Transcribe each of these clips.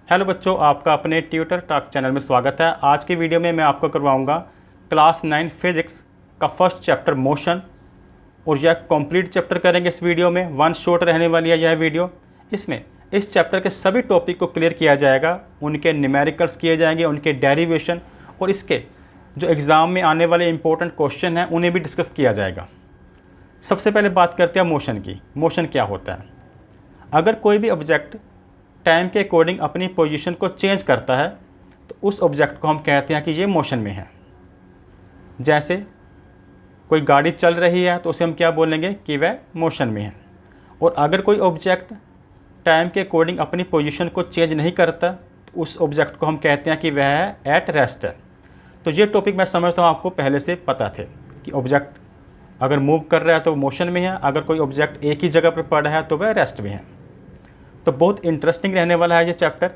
Hello बच्चों, आपका अपने ट्यूटर टॉक चैनल में स्वागत है। आज की वीडियो में मैं आपको करवाऊंगा क्लास 9 फिज़िक्स का फर्स्ट चैप्टर मोशन, और यह कंप्लीट चैप्टर करेंगे। इस वीडियो में वन शॉट रहने वाली है यह वीडियो। इसमें इस चैप्टर के सभी टॉपिक को क्लियर किया जाएगा, उनके न्यूमेरिकल्स किए जाएंगे, उनके डेरिवेशन और इसके जो एग्ज़ाम में आने वाले इंपॉर्टेंट क्वेश्चन हैं उन्हें भी डिस्कस किया जाएगा। सबसे पहले बात करते हैं मोशन की। मोशन क्या होता है? अगर कोई भी ऑब्जेक्ट टाइम के अकॉर्डिंग अपनी पोजीशन को चेंज करता है तो उस ऑब्जेक्ट को हम कहते हैं कि ये मोशन में है। जैसे कोई गाड़ी चल रही है तो उसे हम क्या बोलेंगे कि वह मोशन में है। और अगर कोई ऑब्जेक्ट टाइम के अकॉर्डिंग अपनी पोजीशन को चेंज नहीं करता तो उस ऑब्जेक्ट को हम कहते हैं कि वह है एट रेस्ट है। तो ये टॉपिक मैं समझता हूँ आपको पहले से पता थे कि ऑब्जेक्ट अगर मूव कर रहा है तो मोशन में है, अगर कोई ऑब्जेक्ट एक ही जगह पर पड़ा है तो वह रेस्ट में है। तो बहुत इंटरेस्टिंग रहने वाला है ये चैप्टर।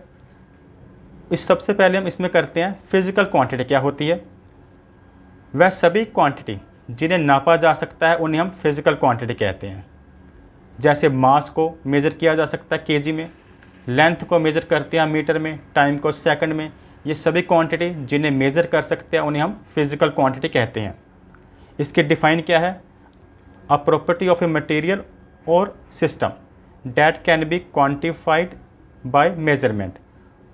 इस सबसे पहले हम इसमें करते हैं फिज़िकल क्वांटिटी क्या होती है। वह सभी क्वांटिटी जिन्हें नापा जा सकता है उन्हें हम फिज़िकल क्वांटिटी कहते हैं। जैसे मास को मेज़र किया जा सकता है केजी में, लेंथ को मेज़र करते हैं मीटर में, टाइम को सेकंड में। ये सभी क्वांटिटी जिन्हें मेज़र कर सकते हैं उन्हें हम फिज़िकल क्वांटिटी कहते हैं। इसके डिफ़ाइन क्या है? A property of a material or system that can be quantified by measurement,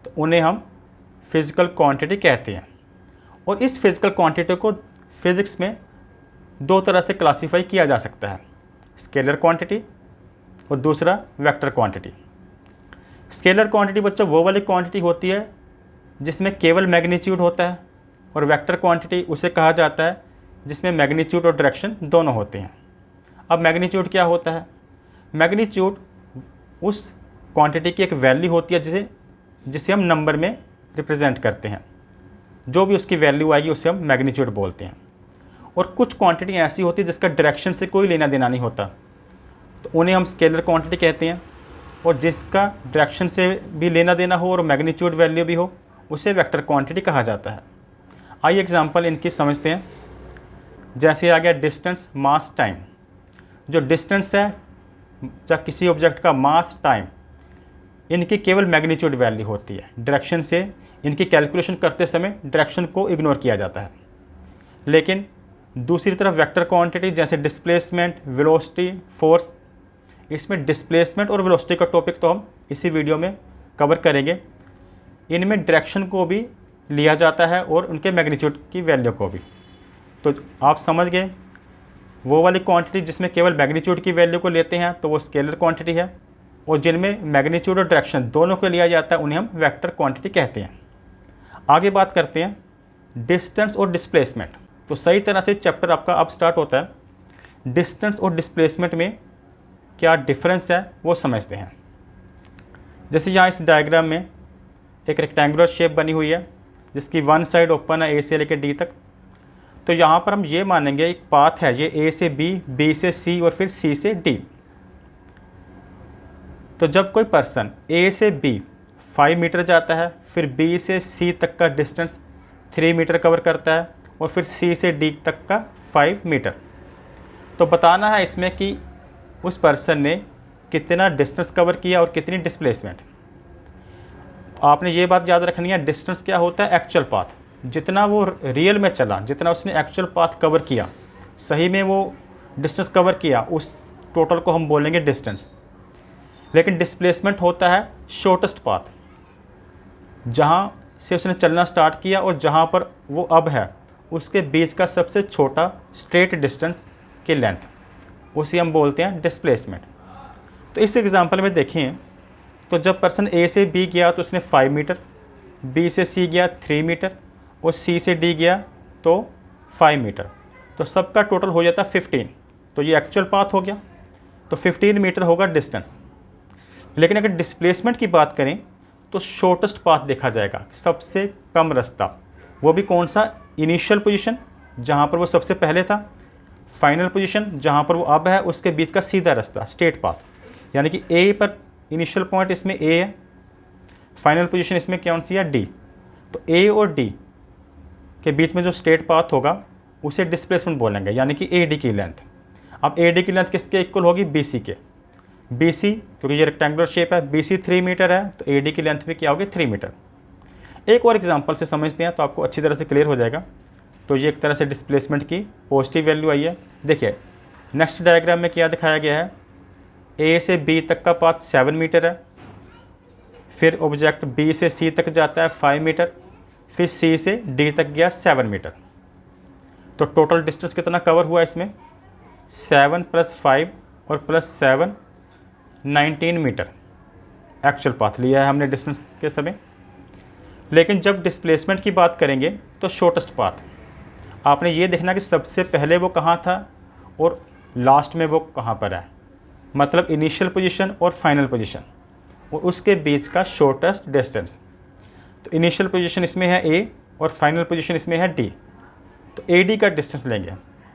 तो उन्हें हम फिज़िकल क्वांटिटी कहते हैं। और इस फिज़िकल क्वांटिटी को फिज़िक्स में दो तरह से क्लासीफाई किया जा सकता है, स्केलर क्वांटिटी और दूसरा वेक्टर क्वांटिटी। स्केलर क्वांटिटी बच्चों वो वाली क्वांटिटी होती है जिसमें केवल मैग्नीट्यूड होता है, और वेक्टर क्वांटिटी उसे कहा जाता है जिसमें मैग्नीट्यूड और डायरेक्शन दोनों होते हैं। अब मैग्नीट्यूड क्या होता है? मैग्नीट्यूड उस क्वांटिटी की एक वैल्यू होती है जिसे हम नंबर में रिप्रेजेंट करते हैं। जो भी उसकी वैल्यू आएगी उसे हम मैग्नीट्यूड बोलते हैं। और कुछ क्वांटिटी ऐसी होती है जिसका डायरेक्शन से कोई लेना देना नहीं होता, तो उन्हें हम स्केलर क्वांटिटी कहते हैं। और जिसका डायरेक्शन से भी लेना देना हो और मैग्नीट्यूड वैल्यू भी हो उसे वेक्टर क्वांटिटी कहा जाता है। आइए एग्जांपल इनकी समझते हैं। जैसे आ गया डिस्टेंस, मास, टाइम। जो डिस्टेंस है या किसी ऑब्जेक्ट का मास, टाइम, इनकी केवल मैग्नीट्यूड वैल्यू होती है। डायरेक्शन से इनकी कैलकुलेशन करते समय डायरेक्शन को इग्नोर किया जाता है। लेकिन दूसरी तरफ वेक्टर क्वांटिटी जैसे डिस्प्लेसमेंट, वेलोसिटी, फोर्स, इसमें डिस्प्लेसमेंट और वेलोसिटी का टॉपिक तो हम इसी वीडियो में कवर करेंगे। इनमें डायरेक्शन को भी लिया जाता है और उनके मैग्नीट्यूड की वैल्यू को भी। तो आप समझ गए, वो वाली क्वांटिटी जिसमें केवल मैग्नीट्यूड की वैल्यू को लेते हैं तो वो स्केलर क्वांटिटी है, और जिनमें मैग्नीट्यूड और डायरेक्शन दोनों को लिया जाता है उन्हें हम वेक्टर क्वांटिटी कहते हैं। आगे बात करते हैं डिस्टेंस और डिस्प्लेसमेंट। तो सही तरह से चैप्टर आपका अब स्टार्ट होता है। डिस्टेंस और डिस्प्लेसमेंट में क्या डिफरेंस है वो समझते हैं। जैसे यहाँ इस डायग्राम में एक रेक्टेंगुलर शेप बनी हुई है जिसकी वन साइड ओपन है ए से लेकर डी तक। तो यहाँ पर हम ये मानेंगे एक पाथ है, ये ए से बी, बी से सी और फिर सी से डी। तो जब कोई पर्सन ए से बी 5 मीटर जाता है, फिर बी से सी तक का डिस्टेंस 3 मीटर कवर करता है, और फिर सी से डी तक का 5 मीटर। तो बताना है इसमें कि उस पर्सन ने कितना डिस्टेंस कवर किया और कितनी डिस्प्लेसमेंट। आपने ये बात याद रखनी है, डिस्टेंस क्या होता है? Actual path. जितना वो रियल में चला, जितना उसने एक्चुअल पाथ कवर किया, सही में वो डिस्टेंस कवर किया, उस टोटल को हम बोलेंगे डिस्टेंस। लेकिन डिस्प्लेसमेंट होता है शॉर्टेस्ट पाथ, जहाँ से उसने चलना स्टार्ट किया और जहाँ पर वो अब है उसके बीच का सबसे छोटा स्ट्रेट डिस्टेंस की लेंथ, उसे हम बोलते हैं डिस्प्लेसमेंट। तो इस एग्जांपल में देखें तो जब पर्सन ए से बी गया तो उसने 5 मीटर, बी से सी गया 3 मीटर और सी से डी गया तो 5 मीटर। तो सबका टोटल हो जाता है 15। तो ये एक्चुअल पाथ हो गया, तो 15 मीटर होगा डिस्टेंस। लेकिन अगर डिस्प्लेसमेंट की बात करें तो शॉर्टेस्ट पाथ देखा जाएगा, सबसे कम रास्ता। वो भी कौन सा? इनिशियल पोजीशन जहाँ पर वो सबसे पहले था, फाइनल पोजीशन जहाँ पर वो अब है, उसके बीच का सीधा रास्ता, स्ट्रेट पाथ। यानी कि ए पर इनिशियल पॉइंट इसमें ए है, फाइनल पोजीशन इसमें कौन सी है? डी। तो ए और डी के बीच में जो स्ट्रेट पाथ होगा उसे डिस्प्लेसमेंट बोलेंगे, यानी कि ए डी की लेंथ। अब ए डी की लेंथ किसके इक्वल होगी? बी सी के। BC, क्योंकि ये रेक्टेंगुलर शेप है, BC 3 मीटर है तो AD की लेंथ भी क्या होगी 3 मीटर। एक और एग्जांपल से समझते हैं तो आपको अच्छी तरह से क्लियर हो जाएगा। तो ये एक तरह से डिस्प्लेसमेंट की पॉजिटिव वैल्यू आई है। देखिए नेक्स्ट डायग्राम में क्या दिखाया गया है, A से B तक का पाथ 7 मीटर है, फिर ऑब्जेक्ट B से C तक जाता है 5 मीटर, फिर C से D तक गया 7 मीटर। तो टोटल डिस्टेंस कितना कवर हुआ इसमें, 7 + 5 और +7 19 मीटर एक्चुअल पाथ लिया है हमने डिस्टेंस के समय। लेकिन जब डिस्प्लेसमेंट की बात करेंगे तो शॉर्टेस्ट पाथ आपने ये देखना कि सबसे पहले वो कहाँ था और लास्ट में वो कहाँ पर है, मतलब इनिशियल पोजीशन और फाइनल पोजीशन और उसके बीच का शॉर्टेस्ट डिस्टेंस। तो इनिशियल पोजीशन इसमें है A और फाइनल पोजीशन इसमें है D, तो AD का डिस्टेंस लेंगे।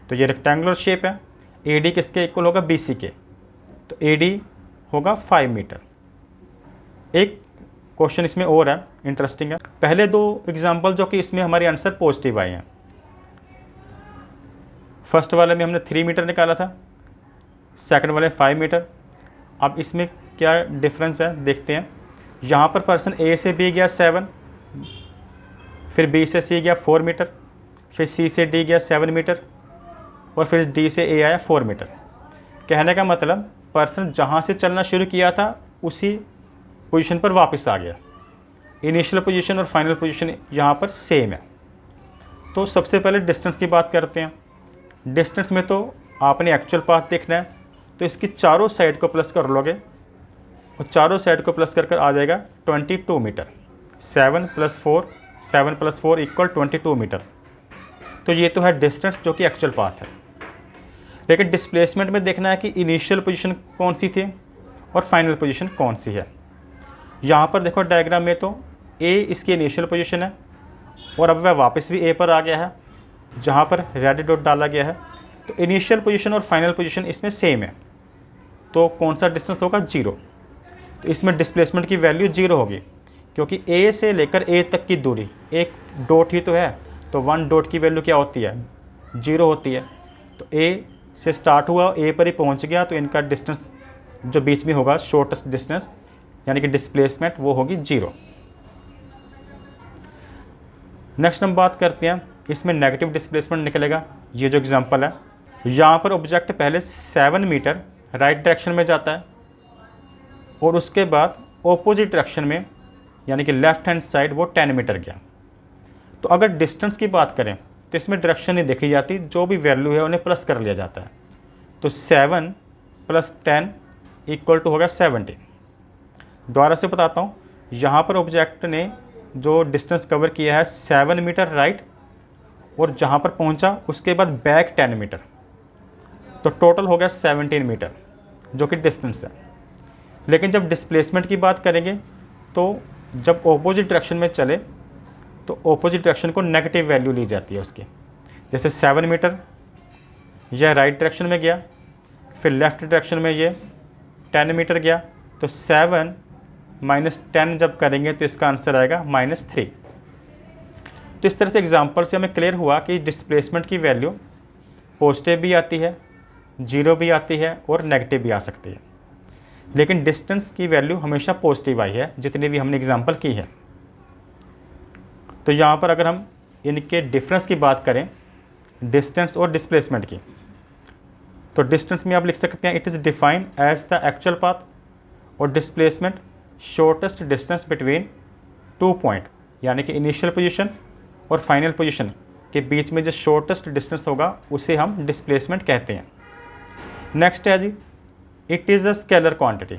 तो ये रेक्टेंगुलर शेप है, AD किसके इक्वल होगा BC के, तो AD होगा 5 मीटर। एक क्वेश्चन इसमें और है, इंटरेस्टिंग है। पहले दो एग्जांपल जो कि इसमें हमारे आंसर पॉजिटिव आए हैं, फर्स्ट वाले में हमने 3 मीटर निकाला था, सेकंड वाले 5 मीटर। अब इसमें क्या डिफरेंस है देखते हैं। यहाँ पर पर्सन A से B गया 7, फिर B से C गया 4 मीटर, फिर C से D गया 7 मीटर और फिर D से A आया 4 मीटर। कहने का मतलब पर्सन जहाँ से चलना शुरू किया था उसी पोजीशन पर वापस आ गया। इनिशियल पोजीशन और फाइनल पोजीशन यहाँ पर सेम है। तो सबसे पहले डिस्टेंस की बात करते हैं। डिस्टेंस में तो आपने एक्चुअल पाथ देखना है, तो इसकी चारों साइड को प्लस कर लोगे और चारों साइड को प्लस कर आ जाएगा 22 मीटर। 7 + 4 = 22 मीटर। तो ये तो है डिस्टेंस जो कि एक्चुअल पाथ है। लेकिन डिस्प्लेसमेंट में देखना है कि इनिशियल पोजीशन कौन सी थी और फाइनल पोजीशन कौन सी है। यहाँ पर देखो डायग्राम में तो A इसकी इनिशियल पोजीशन है और अब वह वापस भी A पर आ गया है जहाँ पर रेड डॉट डाला गया है। तो इनिशियल पोजीशन और फाइनल पोजीशन इसमें सेम है, तो कौन सा डिस्टेंस होगा 0। तो इसमें डिस्प्लेसमेंट की वैल्यू 0 होगी क्योंकि A से लेकर A तक की दूरी एक डॉट ही तो है, तो 1 डॉट की वैल्यू क्या होती है 0 होती है। तो A से स्टार्ट हुआ A पर ही पहुंच गया, तो इनका डिस्टेंस जो बीच में होगा शॉर्टेस्ट डिस्टेंस यानी कि डिस्प्लेसमेंट वो होगी 0। नेक्स्ट हम बात करते हैं, इसमें नेगेटिव डिस्प्लेसमेंट निकलेगा। ये जो एग्जांपल है, यहाँ पर ऑब्जेक्ट पहले 7 मीटर राइट डायरेक्शन में जाता है और उसके बाद ऑपोजिट डायरेक्शन में यानी कि लेफ्ट हैंड साइड वो 10 मीटर गया। तो अगर डिस्टेंस की बात करें तो इसमें डायरेक्शन नहीं देखी जाती, जो भी वैल्यू है उन्हें प्लस कर लिया जाता है। तो 7 + 10 = होगा 70। दोबारा से बताता हूँ, यहाँ पर ऑब्जेक्ट ने जो डिस्टेंस कवर किया है 7 मीटर राइट और जहाँ पर पहुँचा उसके बाद बैक 10 मीटर, तो टोटल हो गया 17 मीटर जो कि डिस्टेंस है। लेकिन जब डिस्प्लेसमेंट की बात करेंगे तो जब ऑपोजिट डायरेक्शन में चले तो ऑपोजिट डायरेक्शन को नेगेटिव वैल्यू ली जाती है उसकी। जैसे 7 मीटर यह राइट डायरेक्शन में गया, फिर लेफ़्ट डायरेक्शन में ये 10 मीटर गया, तो 7 - 10 जब करेंगे तो इसका आंसर आएगा -3। तो इस तरह से एग्जांपल से हमें क्लियर हुआ कि डिस्प्लेसमेंट की वैल्यू पॉजिटिव भी आती है, 0 भी आती है और नेगेटिव भी आ सकती है। लेकिन डिस्टेंस की वैल्यू हमेशा पॉजिटिव आई है जितनी भी हमने एग्जांपल की है। तो यहाँ पर अगर हम इनके डिफरेंस की बात करें डिस्टेंस और डिस्प्लेसमेंट की, तो डिस्टेंस में आप लिख सकते हैं it is defined as the actual path और displacement shortest distance between 2 point यानी कि इनिशियल पोजीशन और फाइनल पोजीशन के बीच में जो शॉर्टेस्ट डिस्टेंस होगा उसे हम डिस्प्लेसमेंट कहते हैं। नेक्स्ट है जी, it is a scalar quantity.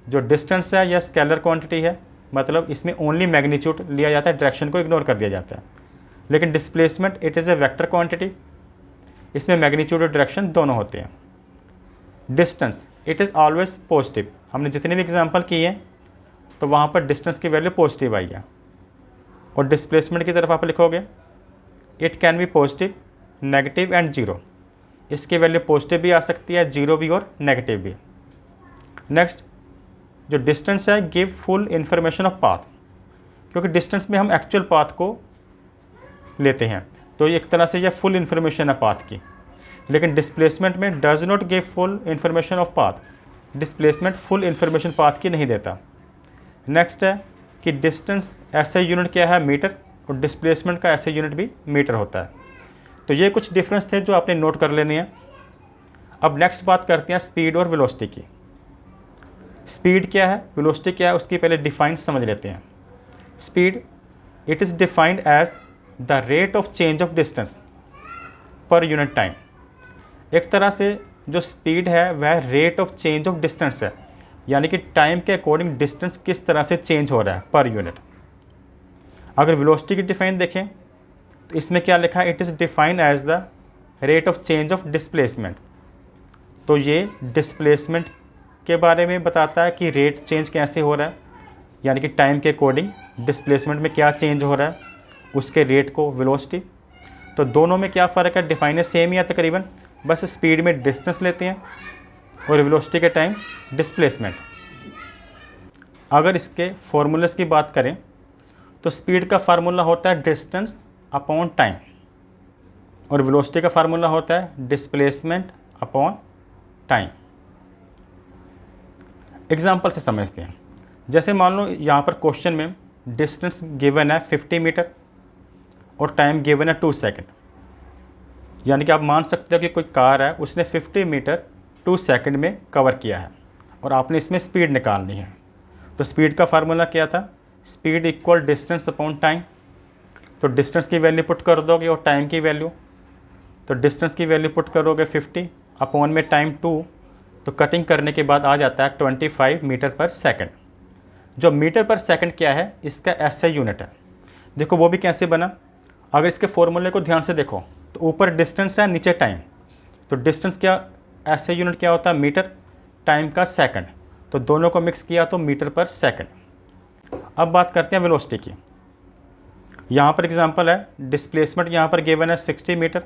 जो डिस्टेंस है यह स्केलर क्वांटिटी है, मतलब इसमें ओनली मैग्नीट्यूड लिया जाता है, डायरेक्शन को इग्नोर कर दिया जाता है। लेकिन displacement it is a vector quantity, इसमें मैग्नीट्यूड और डायरेक्शन दोनों होते हैं। Distance it is always positive, हमने जितने भी एग्जांपल किए हैं तो वहाँ पर डिस्टेंस की वैल्यू पॉजिटिव आई है। और डिस्प्लेसमेंट की तरफ आप लिखोगे it can be positive, negative and 0। इसकी वैल्यू पॉजिटिव भी आ सकती है, 0 भी और नेगेटिव भी। नेक्स्ट जो डिस्टेंस है give full information of path, क्योंकि डिस्टेंस में हम एक्चुअल पाथ को लेते हैं तो ये एक तरह से यह फुल इन्फॉर्मेशन है पाथ की। लेकिन डिस्प्लेसमेंट में does not give full information of path, displacement full information path की नहीं देता। नेक्स्ट है कि डिस्टेंस ऐसा यूनिट क्या है, मीटर, और डिस्प्लेसमेंट का ऐसा यूनिट भी मीटर होता है। तो ये कुछ डिफरेंस थे जो आपने नोट कर लेने हैं। अब नेक्स्ट बात करते हैं स्पीड और वेलोसिटी की। स्पीड क्या है, वेलोसिटी क्या है, उसकी पहले डिफाइन समझ लेते हैं। Speed, it is defined as the rate of change of distance per unit time. एक तरह से जो स्पीड है वह rate of change of distance है, यानी कि टाइम के अकॉर्डिंग डिस्टेंस किस तरह से चेंज हो रहा है पर यूनिट। अगर वेलोसिटी की डिफाइन देखें तो इसमें क्या लिखा है, it is defined as the rate of change of displacement. तो ये डिस्प्लेसमेंट के बारे में बताता है कि रेट चेंज कैसे हो रहा है, यानी कि टाइम के अकॉर्डिंग डिस्प्लेसमेंट में क्या चेंज हो रहा है, उसके रेट को वेलोसिटी। तो दोनों में क्या फ़र्क है, डिफाइन है सेम ही है तकरीबन, बस स्पीड में डिस्टेंस लेते हैं और वेलोसिटी के टाइम डिस्प्लेसमेंट। अगर इसके फॉर्मूलेस की बात करें तो स्पीड का फार्मूला होता है डिस्टेंस अपॉन टाइम और वेलोसिटी का फार्मूला होता है डिस्प्लेसमेंट अपॉन टाइम। एग्जाम्पल से समझते हैं। जैसे मान लो यहाँ पर क्वेश्चन में डिस्टेंस गिवन है 50 मीटर और टाइम गिवन है 2 सेकंड, यानी कि आप मान सकते हो कि कोई कार है, उसने 50 मीटर 2 सेकंड में कवर किया है और आपने इसमें स्पीड निकालनी है। तो स्पीड का फार्मूला क्या था, speed equal distance upon time. तो डिस्टेंस की वैल्यू पुट कर दोगे और टाइम की वैल्यू, तो डिस्टेंस की वैल्यू पुट करोगे 50 अपॉन में टाइम 2, तो कटिंग करने के बाद आ जाता है 25 मीटर पर सेकंड। जो मीटर पर सेकंड क्या है, इसका एसआई यूनिट है। देखो वो भी कैसे बना, अगर इसके फॉर्मूले को ध्यान से देखो तो ऊपर डिस्टेंस है, नीचे टाइम। तो डिस्टेंस क्या, एसआई यूनिट क्या होता है, मीटर, टाइम का सेकंड, तो दोनों को मिक्स किया तो मीटर पर सेकंड। अब बात करते हैं वेलोसिटी की। यहाँ पर एग्जांपल है, डिस्प्लेसमेंट यहाँ पर गिवन है 60 मीटर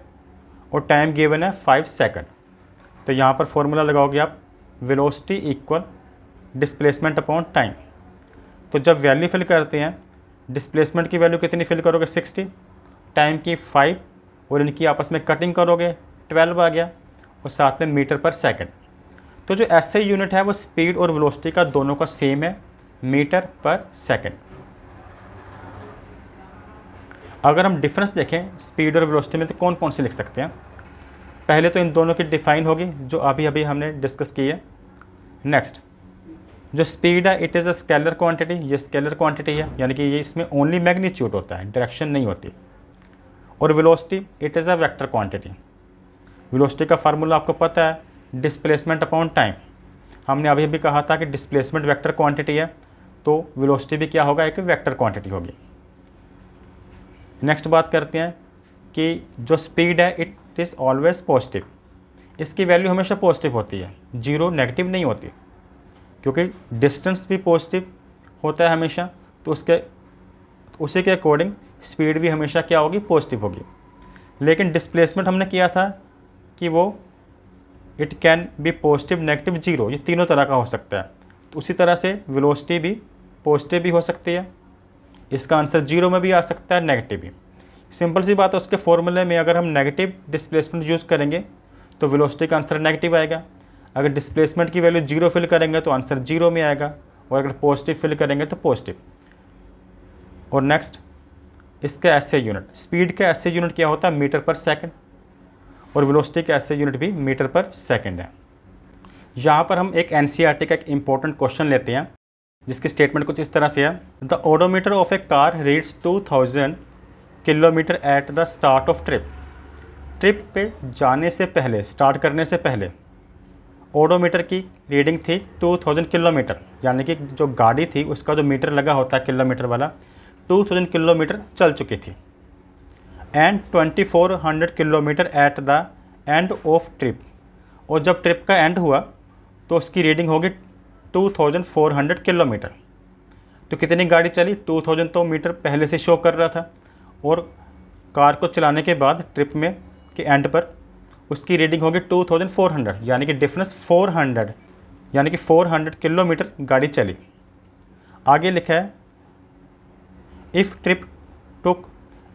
और टाइम गिवन है 5 सेकंड। तो यहाँ पर फॉर्मूला लगाओगे आप, velocity equal displacement upon time. तो जब वैल्यू फिल करते हैं, डिस्प्लेसमेंट की वैल्यू कितनी फिल करोगे 60, टाइम की 5 और इनकी आपस में कटिंग करोगे 12 आ गया और साथ में मीटर पर सेकंड। तो जो एसआई यूनिट है वो स्पीड और वेलोसिटी का दोनों का सेम है, मीटर पर सेकंड। अगर हम डिफरेंस देखें स्पीड और वेलोसिटी में तो कौन कौन से लिख सकते हैं। पहले तो इन दोनों की डिफाइन होगी जो अभी अभी हमने डिस्कस की है। नेक्स्ट, जो स्पीड है it is a scalar quantity, ये स्केलर क्वांटिटी है, यानी कि ये इसमें ओनली मैग्नीट्यूड होता है, डायरेक्शन नहीं होती। और velocity it is a vector quantity. Velocity का फार्मूला आपको पता है, डिस्प्लेसमेंट अपॉन टाइम। हमने अभी अभी कहा था कि डिस्प्लेसमेंट वेक्टर क्वांटिटी है, तो वेलोसिटी भी क्या होगा, एक वेक्टर क्वांटिटी होगी। नेक्स्ट बात करते हैं कि जो स्पीड है इट इज़ ऑलवेज पॉजिटिव, इसकी वैल्यू हमेशा पॉजिटिव होती है, जीरो नेगेटिव नहीं होती, क्योंकि डिस्टेंस भी पॉजिटिव होता है हमेशा, तो उसी के अकॉर्डिंग स्पीड भी हमेशा क्या होगी, पॉजिटिव होगी। लेकिन डिस्प्लेसमेंट हमने किया था कि वो it can be positive, negative, zero, ये तीनों तरह का हो सकता है। तो उसी तरह से वेलोसिटी भी पॉजिटिव भी हो सकती है, इसका आंसर जीरो में भी आ सकता है, नेगेटिव भी। सिंपल सी बात है, उसके फॉर्मूले में अगर हम नेगेटिव डिस्प्लेसमेंट यूज़ करेंगे तो वेलोसिटी का आंसर नेगेटिव आएगा। अगर डिस्प्लेसमेंट की वैल्यू जीरो फिल करेंगे तो आंसर जीरो में आएगा, और अगर पॉजिटिव फिल करेंगे तो पॉजिटिव। और नेक्स्ट, इसका एसआई यूनिट, स्पीड का एसआई यूनिट क्या होता है, मीटर पर सेकंड, और वेलोसिटी का एसआई यूनिट भी मीटर पर सेकंड है। यहाँ पर हम एक एनसीईआरटी का एक इंपॉर्टेंट क्वेश्चन लेते हैं जिसकी स्टेटमेंट कुछ इस तरह से है, the odometer of A car reads 2000 kilometre at the start of trip. Trip पे जाने से पहले, स्टार्ट करने से पहले ओडोमीटर की रीडिंग थी 2000 किलोमीटर, यानी कि जो गाड़ी थी उसका जो मीटर लगा होता है किलोमीटर वाला, 2000 किलोमीटर चल चुकी थी। And 2400 kilometre at the end of trip, और जब ट्रिप का एंड हुआ तो उसकी रीडिंग होगी 2400 किलोमीटर। तो कितनी गाड़ी चली, 2000 तो मीटर पहले से शो कर रहा था, और कार को चलाने के बाद ट्रिप में के एंड पर उसकी रीडिंग होगी 2400, यानी कि डिफरेंस 400, यानी कि 400 किलोमीटर गाड़ी चली। आगे लिखा है, if trip took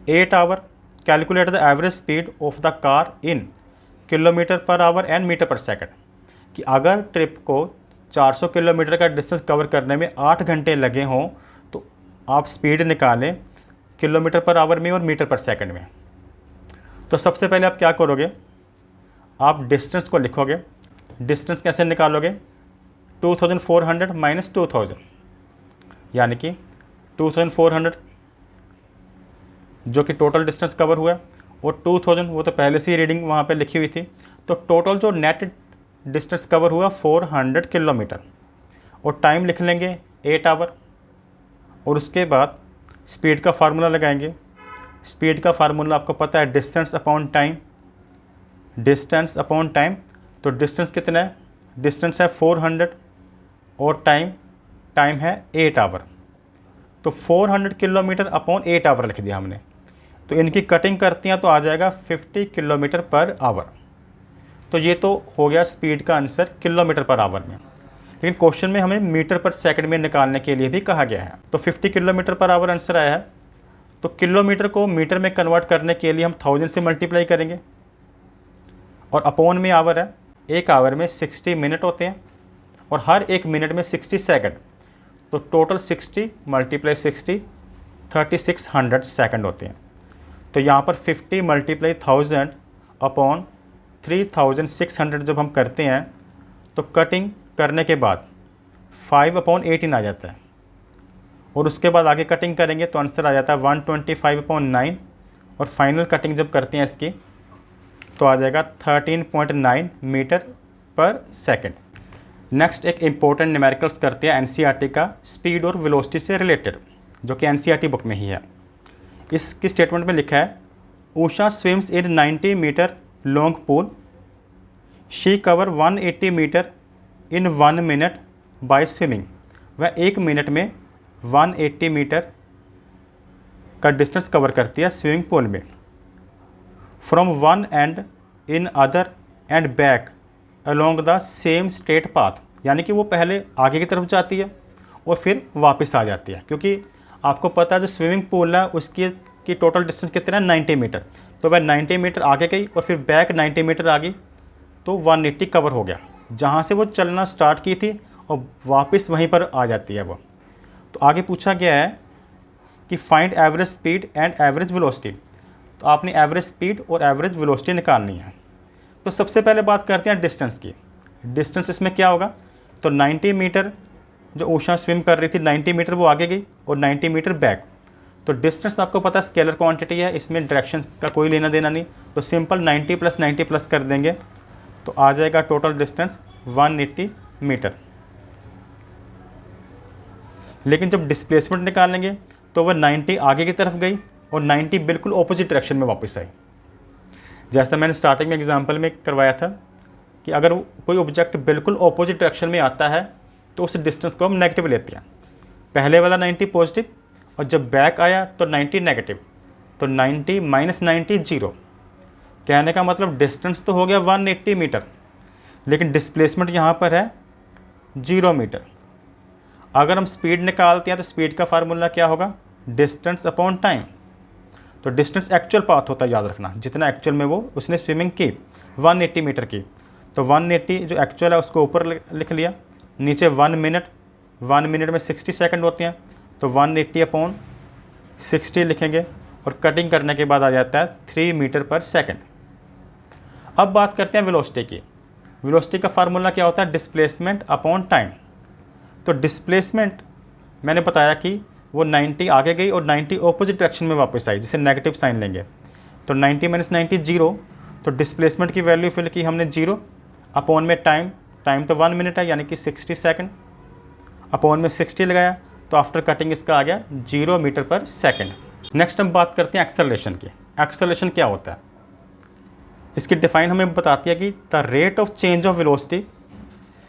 8 hour calculate the average speed of the car in kilometer per hour and meter per second. कि अगर ट्रिप को 400 किलोमीटर का डिस्टेंस कवर करने में 8 घंटे लगे हों तो आप स्पीड निकालें किलोमीटर पर आवर में और मीटर पर सेकंड में। तो सबसे पहले आप क्या करोगे, आप डिस्टेंस को लिखोगे। डिस्टेंस कैसे निकालोगे, 2400 माइनस 2000, यानी कि 2400 जो कि टोटल डिस्टेंस कवर हुआ और 2000 वो तो पहले से ही रीडिंग वहाँ पे लिखी हुई थी। तो टोटल जो नेट डिस्टेंस कवर हुआ 400 किलोमीटर और टाइम लिख लेंगे 8 आवर। और उसके बाद स्पीड का फार्मूला लगाएंगे। स्पीड का फार्मूला आपको पता है distance upon time, distance upon time. तो डिस्टेंस कितना है, डिस्टेंस है 400 और टाइम है 8 आवर। तो 400 किलोमीटर अपॉन 8 आवर लिख दिया हमने। तो इनकी कटिंग करती हैं तो आ जाएगा 50 किलोमीटर पर आवर। तो ये तो हो गया स्पीड का आंसर किलोमीटर पर आवर में, लेकिन क्वेश्चन में हमें मीटर पर सेकंड में निकालने के लिए भी कहा गया है। तो 50 किलोमीटर पर आवर आंसर आया है। तो किलोमीटर को मीटर में कन्वर्ट करने के लिए हम 1000 से मल्टीप्लाई करेंगे और अपॉन में आवर है। एक आवर में 60 मिनट होते हैं और हर एक मिनट में 60 सेकंड। तो टोटल 60 मल्टीप्लाई 60 3600 सेकंड होते हैं। तो यहाँ पर 50 मल्टीप्लाई 1000 अपॉन 3600 जब हम करते हैं तो कटिंग करने के बाद 5/18 आ जाता है और उसके बाद आगे कटिंग करेंगे तो आंसर आ जाता है 125/9 और फाइनल कटिंग जब करते हैं इसकी तो आ जाएगा 13.9 मीटर पर सेकंड। नेक्स्ट एक इम्पोर्टेंट न्यूमेरिकल्स करते हैं एनसीईआरटी का स्पीड और वेलोसिटी से रिलेटेड, जो कि एनसीईआरटी बुक में ही है। इसकी स्टेटमेंट में लिखा है Usha swims in 90 metre long pool, she cover 180 metre in 1 minute by swimming. वह 1 मिनट में 180 मीटर का डिस्टेंस कवर करती है स्विमिंग पूल में। From one and in other and back along the same straight path, यानी कि वो पहले आगे की तरफ जाती है और फिर वापस आ जाती है, क्योंकि आपको पता है जो स्विमिंग पूल है उसकी टोटल डिस्टेंस कितना है 90 मीटर। तो वह 90 मीटर आगे गई और फिर बैक 90 मीटर आ गई तो 180 कवर हो गया, जहाँ से वो चलना स्टार्ट की थी और वापस वहीं पर आ जाती है वो। तो आगे पूछा गया है कि find average speed and average velocity. तो आपने एवरेज स्पीड और एवरेज वेलोसिटी निकालनी है। तो सबसे पहले बात करते हैं डिस्टेंस की। डिस्टेंस इसमें क्या होगा, तो 90 मीटर जो उषा स्विम कर रही थी 90 मीटर वो आगे गई और 90 मीटर बैक। तो डिस्टेंस आपको पता है स्केलर क्वांटिटी है, इसमें डायरेक्शन का कोई लेना देना नहीं। तो सिंपल 90 + 90 प्लस कर देंगे तो आ जाएगा टोटल डिस्टेंस 180 मीटर। लेकिन जब डिस्प्लेसमेंट निकालेंगे तो वह 90 आगे की तरफ गई और 90 बिल्कुल ऑपोजिट डायरेक्शन में वापस आई। जैसा मैंने स्टार्टिंग में एग्जांपल में करवाया था कि अगर कोई ऑब्जेक्ट बिल्कुल ऑपोजिट डायरेक्शन में आता है तो उस डिस्टेंस को हम नेगेटिव लेते हैं। पहले वाला 90 पॉजिटिव और जब बैक आया तो 90 नेगेटिव। तो 90 - 90 0। कहने का मतलब डिस्टेंस तो हो गया 180 मीटर, लेकिन डिस्प्लेसमेंट यहाँ पर है 0 मीटर। अगर हम स्पीड निकालते हैं तो स्पीड का फार्मूला क्या होगा, डिस्टेंस अपॉन टाइम। तो डिस्टेंस एक्चुअल पाथ होता है, याद रखना, जितना एक्चुअल में वो उसने स्विमिंग की 180 मीटर की। तो 180 जो एक्चुअल है उसको ऊपर लिख लिया, नीचे 1 मिनट, 1 मिनट में 60 सेकंड होते हैं तो 180/60 लिखेंगे और कटिंग करने के बाद आ जाता है 3 मीटर पर सेकंड। अब बात करते हैं वेलोसिटी की। वेलोसिटी का फार्मूला क्या होता है, डिस्प्लेसमेंट अपॉन टाइम। तो डिस्प्लेसमेंट मैंने बताया कि वो 90 आगे गई और 90 ऑपोजिट डायरेक्शन में वापस आई, जिसे नेगेटिव साइन लेंगे। तो 90 - 90 0। तो डिस्प्लेसमेंट की वैल्यू फिल की हमने 0 अपॉन में टाइम तो 1 मिनट है यानी कि 60 सेकंड, अपॉन में 60 लगाया तो आफ्टर कटिंग इसका आ गया 0 मीटर पर सेकंड। नेक्स्ट हम बात करते हैं एक्सेलरेशन की। एक्सेलरेशन क्या होता है, इसकी डिफाइन हमें बताती है कि the rate of change of velocity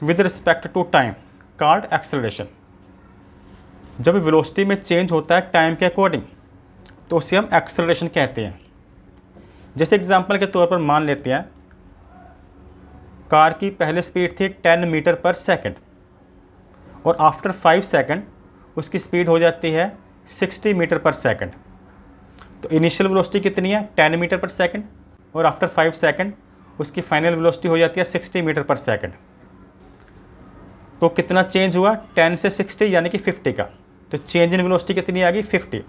with respect to time called acceleration. जब वेलोसिटी में चेंज होता है टाइम के अकॉर्डिंग तो उसे हम एक्सेलरेशन कहते हैं। जैसे एग्जांपल के तौर पर मान लेते हैं कार की पहले स्पीड थी 10 मीटर पर सेकंड और आफ्टर 5 सेकंड उसकी स्पीड हो जाती है 60 मीटर पर सेकंड। तो इनिशियल वेलोसिटी कितनी है 10 मीटर पर सेकंड और आफ्टर 5 सेकंड उसकी फाइनल वेलोसिटी हो जाती है 60 मीटर पर सेकंड। तो कितना चेंज हुआ, 10 से 60 यानी कि 50 का। तो चेंज इन वेलोसिटी कितनी आ गई, 50,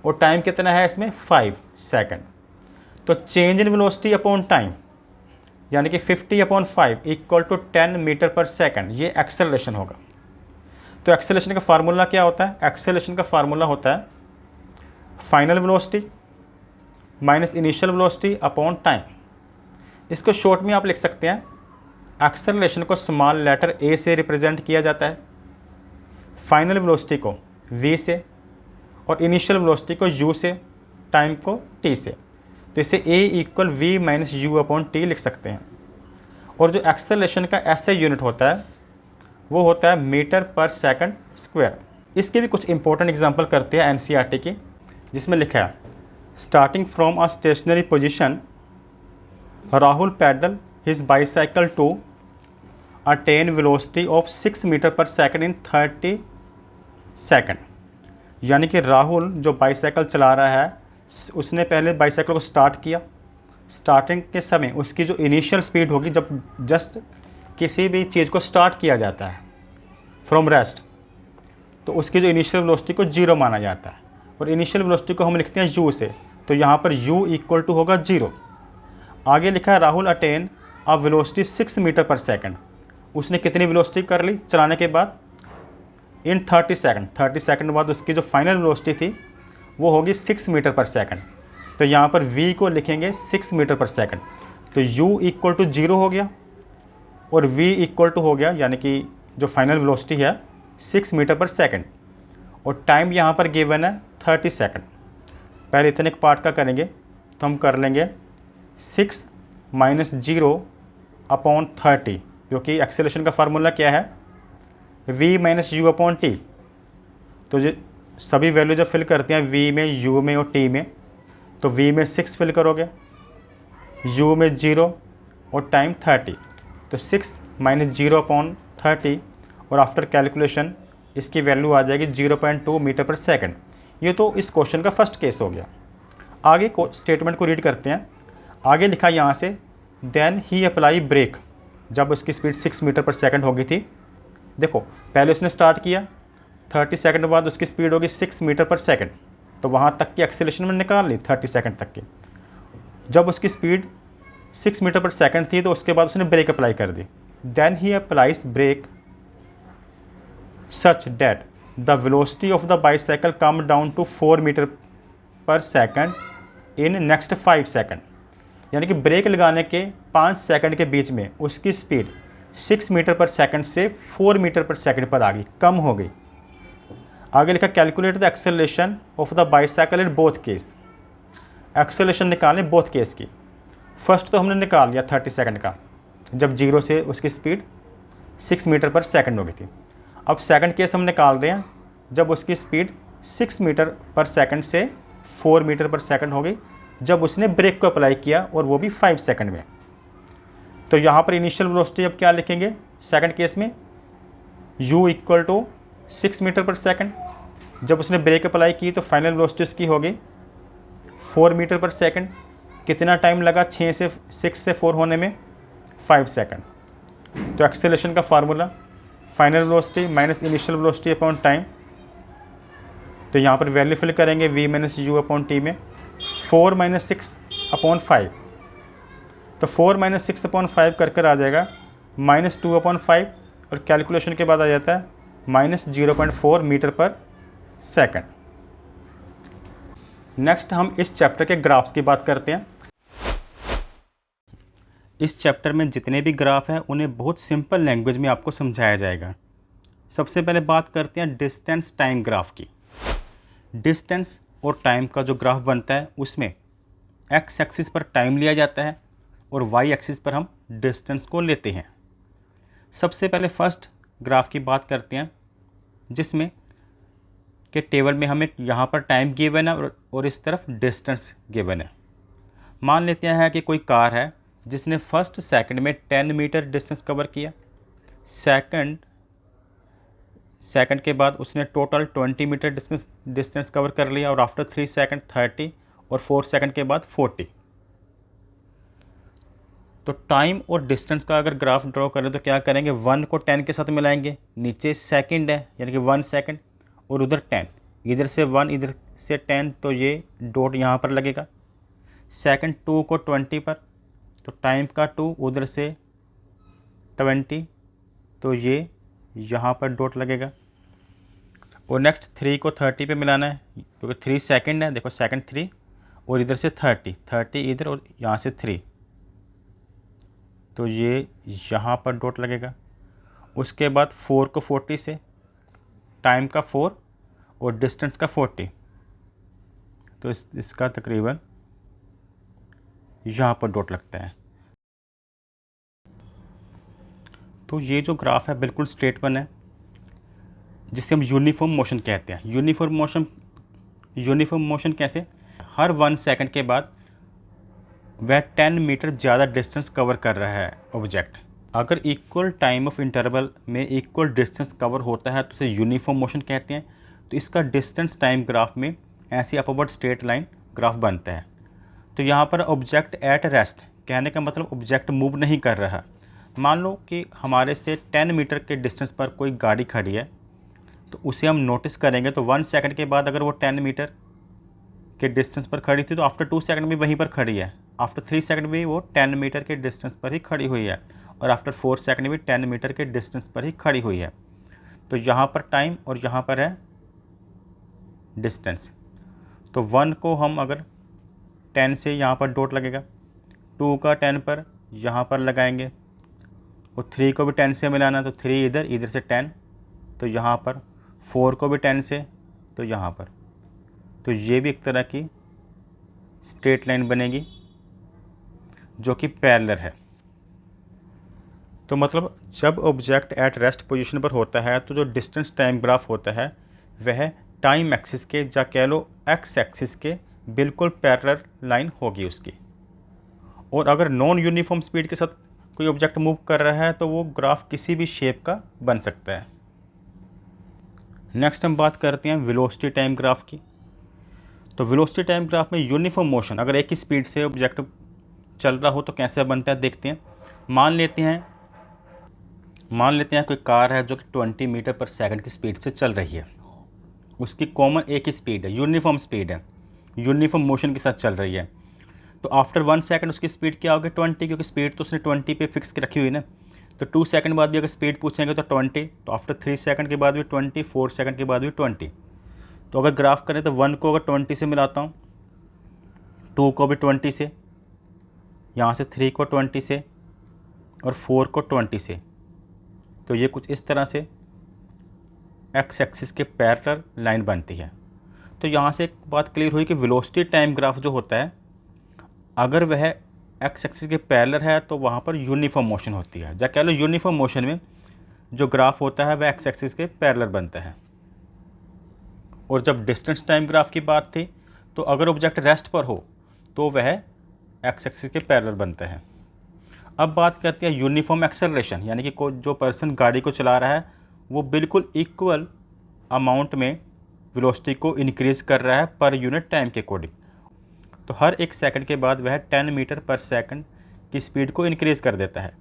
और टाइम कितना है इसमें, 5 सेकंड। तो change in velocity upon time यानी कि 50/5 equal to 10 metre per second, ये एक्सेलरेशन होगा। तो एक्सेलरेशन का फार्मूला क्या होता है, एक्सेलरेशन का फार्मूला होता है final velocity minus initial velocity upon time. इसको शॉर्ट में आप लिख सकते हैं, एक्सेलरेशन को स्मॉल लेटर ए से रिप्रेजेंट किया जाता है, फाइनल वेलोसिटी को v से, और इनिशियल वेलोसिटी को u से, टाइम को t से। तो इसे a equal v minus you upon T लिख सकते हैं। और जो एक्सेलरेशन का ऐसे यूनिट होता है वो होता है मीटर पर सेकंड स्क्वायर। इसके भी कुछ इंपॉर्टेंट एग्जांपल करते हैं एनसीईआरटी की, जिसमें लिखा है starting from a stationary position Rahul pedal his bicycle to attain velocity of 6 meter per second in 30 second. यानी कि राहुल जो बाईसाइकिल चला रहा है, उसने पहले बाईसाइकिल को स्टार्ट किया। स्टार्टिंग के समय उसकी जो इनिशियल स्पीड होगी, जब जस्ट किसी भी चीज़ को स्टार्ट किया जाता है फ्रॉम रेस्ट, तो उसकी जो इनिशियल वेलोसिटी को 0 माना जाता है, और इनिशियल वेलोसिटी को हम लिखते हैं u से। तो यहाँ पर u इक्वल टू होगा 0। आगे लिखा है Rahul attain a velocity 6 meter per second. उसने कितनी वेलोसिटी कर ली चलाने के बाद, इन 30 सेकंड। 30 सेकंड बाद उसकी जो फाइनल वेलोसिटी थी वो होगी 6 मीटर पर सेकंड। तो यहाँ पर v को लिखेंगे 6 मीटर पर सेकंड। तो u इक्वल टू 0 हो गया और v इक्वल टू हो गया, यानी कि जो फाइनल वेलोसिटी है 6 मीटर पर सेकंड, और टाइम यहाँ पर गिवन है 30 सेकंड। पहले इतने पार्ट का करेंगे तो हम कर लेंगे 6 माइनस 0 अपॉन 30, जो कि एक्सेलरेशन का फार्मूला क्या है, v minus you upon T. तो जो सभी वैल्यू जब फिल करते हैं v में, u में और t में, तो v में 6 फिल करोगे, u में 0 और टाइम 30। तो 6 माइनस 0 अपॉन 30, और आफ्टर कैलकुलेशन इसकी वैल्यू आ जाएगी 0.2 मीटर पर सेकंड। ये तो इस क्वेश्चन का फर्स्ट केस हो गया। आगे को स्टेटमेंट को रीड करते हैं। आगे लिखा यहाँ से देन ही अप्लाई ब्रेक, जब उसकी स्पीड 6 मीटर पर सेकंड हो गई थी। देखो पहले उसने स्टार्ट किया, 30 सेकंड बाद उसकी स्पीड होगी 6 मीटर पर सेकंड, तो वहाँ तक की एक्सेलरेशन में निकाल ली 30 सेकंड तक की। जब उसकी स्पीड 6 मीटर पर सेकंड थी तो उसके बाद उसने ब्रेक अप्लाई कर दी। Then he applies brake such that the velocity of the bicycle come down to 4 metre per second in next 5 second. यानी कि ब्रेक लगाने के 5 सेकंड के बीच में उसकी स्पीड 6 मीटर पर सेकंड से 4 मीटर पर सेकंड पर आ गई, कम हो गई। आगे लिखा calculate the acceleration of the bicycle in both case. Acceleration निकालें बोथ केस की। फर्स्ट तो हमने निकाल लिया 30 सेकंड का, जब 0 से उसकी स्पीड 6 मीटर पर सेकंड हो गई थी। अब सेकंड केस हम निकाल रहे हैं जब उसकी स्पीड 6 मीटर पर सेकंड से 4 मीटर पर सेकंड हो गई, जब उसने ब्रेक को अप्लाई किया, और वो भी 5 सेकंड में। तो यहाँ पर इनिशियल वेलोसिटी अब क्या लिखेंगे सेकंड केस में, u equal to 6 meter per second. जब उसने ब्रेक अप्लाई की तो फाइनल वेलोसिटी उसकी हो गई 4 मीटर पर सेकंड। कितना टाइम लगा 6 से 4 होने में, 5 सेकंड। तो एक्सेलरेशन का formula final velocity minus initial velocity upon time. तो यहाँ पर वैल्यू फिल करेंगे v minus you upon T में, 4 माइनस 6 अपॉन 5। तो 4 माइनस 6 अपॉन 5 कर आ जाएगा -2 अपॉन 5, और कैलकुलेशन के बाद आ जाता है -0.4 मीटर पर सेकंड। नेक्स्ट हम इस चैप्टर के ग्राफ्स की बात करते हैं। इस चैप्टर में जितने भी ग्राफ हैं उन्हें बहुत सिंपल लैंग्वेज में आपको समझाया जाएगा। सबसे पहले बात करते हैं डिस्टेंस टाइम ग्राफ की। डिस्टेंस और टाइम का जो ग्राफ बनता है उसमें एक्स एक्सिस पर टाइम लिया जाता है और वाई एक्सिस पर हम डिस्टेंस को लेते हैं। सबसे पहले फर्स्ट ग्राफ की बात करते हैं, जिसमें के टेबल में हमें यहाँ पर टाइम गिवन है और इस तरफ डिस्टेंस गिवन है। मान लेते हैं कि कोई कार है जिसने फर्स्ट सेकंड में 10 मीटर डिस्टेंस कवर किया, सेकंड के बाद उसने टोटल 20 मीटर डिस्टेंस कवर कर लिया, और आफ्टर 3 सेकंड 30, और 4 सेकंड के बाद 40। तो टाइम और डिस्टेंस का अगर ग्राफ ड्रॉ करें तो क्या करेंगे, 1 को 10 के साथ मिलाएंगे, नीचे सेकंड है यानी कि 1 सेकंड, और उधर 10, इधर से 1 इधर से 10, तो ये डॉट यहाँ पर लगेगा। सेकंड 2 को 20 पर, तो टाइम का 2, उधर से 20, तो ये यहाँ पर डॉट लगेगा। और नेक्स्ट 3 को 30 पे मिलाना है क्योंकि 3 सेकंड है, देखो सेकंड 3, और इधर से 30 इधर और यहाँ से 3, तो ये यहाँ पर डॉट लगेगा। उसके बाद 4 को 40 से, टाइम का 4 और डिस्टेंस का 40, तो इसका तकरीबन यहाँ पर डॉट लगता है। तो ये जो ग्राफ है बिल्कुल स्ट्रेट वन है, जिसे हम यूनिफॉर्म मोशन कहते हैं। यूनिफॉर्म मोशन कैसे, हर 1 सेकंड के बाद वह 10 मीटर ज़्यादा डिस्टेंस कवर कर रहा है ऑब्जेक्ट। अगर इक्वल टाइम ऑफ इंटरवल में इक्वल डिस्टेंस कवर होता है तो उसे यूनिफॉर्म मोशन कहते हैं। तो इसका डिस्टेंस टाइम ग्राफ में ऐसी अपवर्ड स्ट्रेट लाइन ग्राफ बनता है। तो यहाँ पर ऑब्जेक्ट एट रेस्ट कहने का मतलब ऑब्जेक्ट मूव नहीं कर रहा। मान लो कि हमारे से 10 मीटर के डिस्टेंस पर कोई गाड़ी खड़ी है, तो उसे हम नोटिस करेंगे तो 1 सेकंड के बाद अगर वो 10 मीटर के डिस्टेंस पर खड़ी थी तो आफ्टर 2 सेकंड भी वहीं पर खड़ी है, आफ्टर 3 सेकंड भी वो 10 मीटर के डिस्टेंस पर ही खड़ी हुई है, और आफ्टर 4 सेकंड भी 10 मीटर के डिस्टेंस पर ही खड़ी हुई है। तो यहाँ पर टाइम और यहाँ पर है डिस्टेंस। तो 1 को हम अगर 10 से यहाँ पर डॉट लगेगा, 2 का 10 पर यहाँ पर लगाएंगे, और 3 को भी 10 से मिलाना, तो 3 इधर से 10, तो यहाँ पर 4 को भी 10 से, तो यहाँ पर, तो ये भी एक तरह की स्ट्रेट लाइन बनेगी जो कि पैरेलल है। तो मतलब जब ऑब्जेक्ट एट रेस्ट पोजीशन पर होता है तो जो डिस्टेंस टाइम ग्राफ होता है वह टाइम एक्सिस के या कह लो एक्स एक्सिस के बिल्कुल पैरेलल लाइन होगी उसकी। और अगर नॉन यूनिफॉर्म स्पीड के साथ कोई ऑब्जेक्ट मूव कर रहा है तो वो ग्राफ किसी भी शेप का बन सकता है। नेक्स्ट हम बात करते हैं वेलोसिटी टाइम ग्राफ की। तो वेलोसिटी टाइम ग्राफ में यूनिफॉर्म मोशन अगर एक ही स्पीड से ऑब्जेक्ट चल रहा हो तो कैसे बनता है देखते हैं। मान लेते हैं कोई कार है जो कि 20 मीटर पर सेकंड की स्पीड से चल रही है, उसकी कॉमन एक ही स्पीड है, यूनिफॉर्म स्पीड है, यूनिफॉर्म मोशन के साथ चल रही है। तो आफ्टर 1 सेकंड उसकी स्पीड क्या होगी, 20, क्योंकि स्पीड तो उसने 20 पे फिक्स की रखी हुई ना। तो 2 सेकंड बाद भी अगर स्पीड पूछेंगे तो 20, तो आफ्टर 3 सेकंड के बाद भी 20, 4 सेकंड के बाद भी 20। तो अगर ग्राफ करें तो 1 को अगर 20 से मिलाता हूँ, 2 को भी 20 से, यहाँ से 3 को 20 से, और 4 को 20 से, तो ये कुछ इस तरह से एक्स एक्सिस के पैरेलल लाइन बनती है। तो यहाँ से एक बात क्लियर हुई कि वेलोसिटी टाइम ग्राफ जो होता है अगर वह एक्स एक्सिस के पैरेलल है तो वहाँ पर यूनिफॉर्म मोशन होती है, या कह लो यूनिफॉर्म मोशन में जो ग्राफ होता है वह एक्स एक्सिस के पैरेलल बनता है। और जब डिस्टेंस टाइम ग्राफ की बात थी तो अगर ऑब्जेक्ट रेस्ट पर हो तो वह एक्स एक्सिस के पैरेलल बनता है। अब बात करते हैं यूनिफॉर्म एक्सेलरेशन, यानी कि जो पर्सन गाड़ी को चला रहा है वो बिल्कुल इक्वल अमाउंट में वेलोसिटी को इंक्रीज़ कर रहा है पर यूनिट टाइम के अकॉर्डिंग। तो हर 1 सेकंड के बाद वह 10 मीटर पर सेकंड की स्पीड को इंक्रीज़ कर देता है।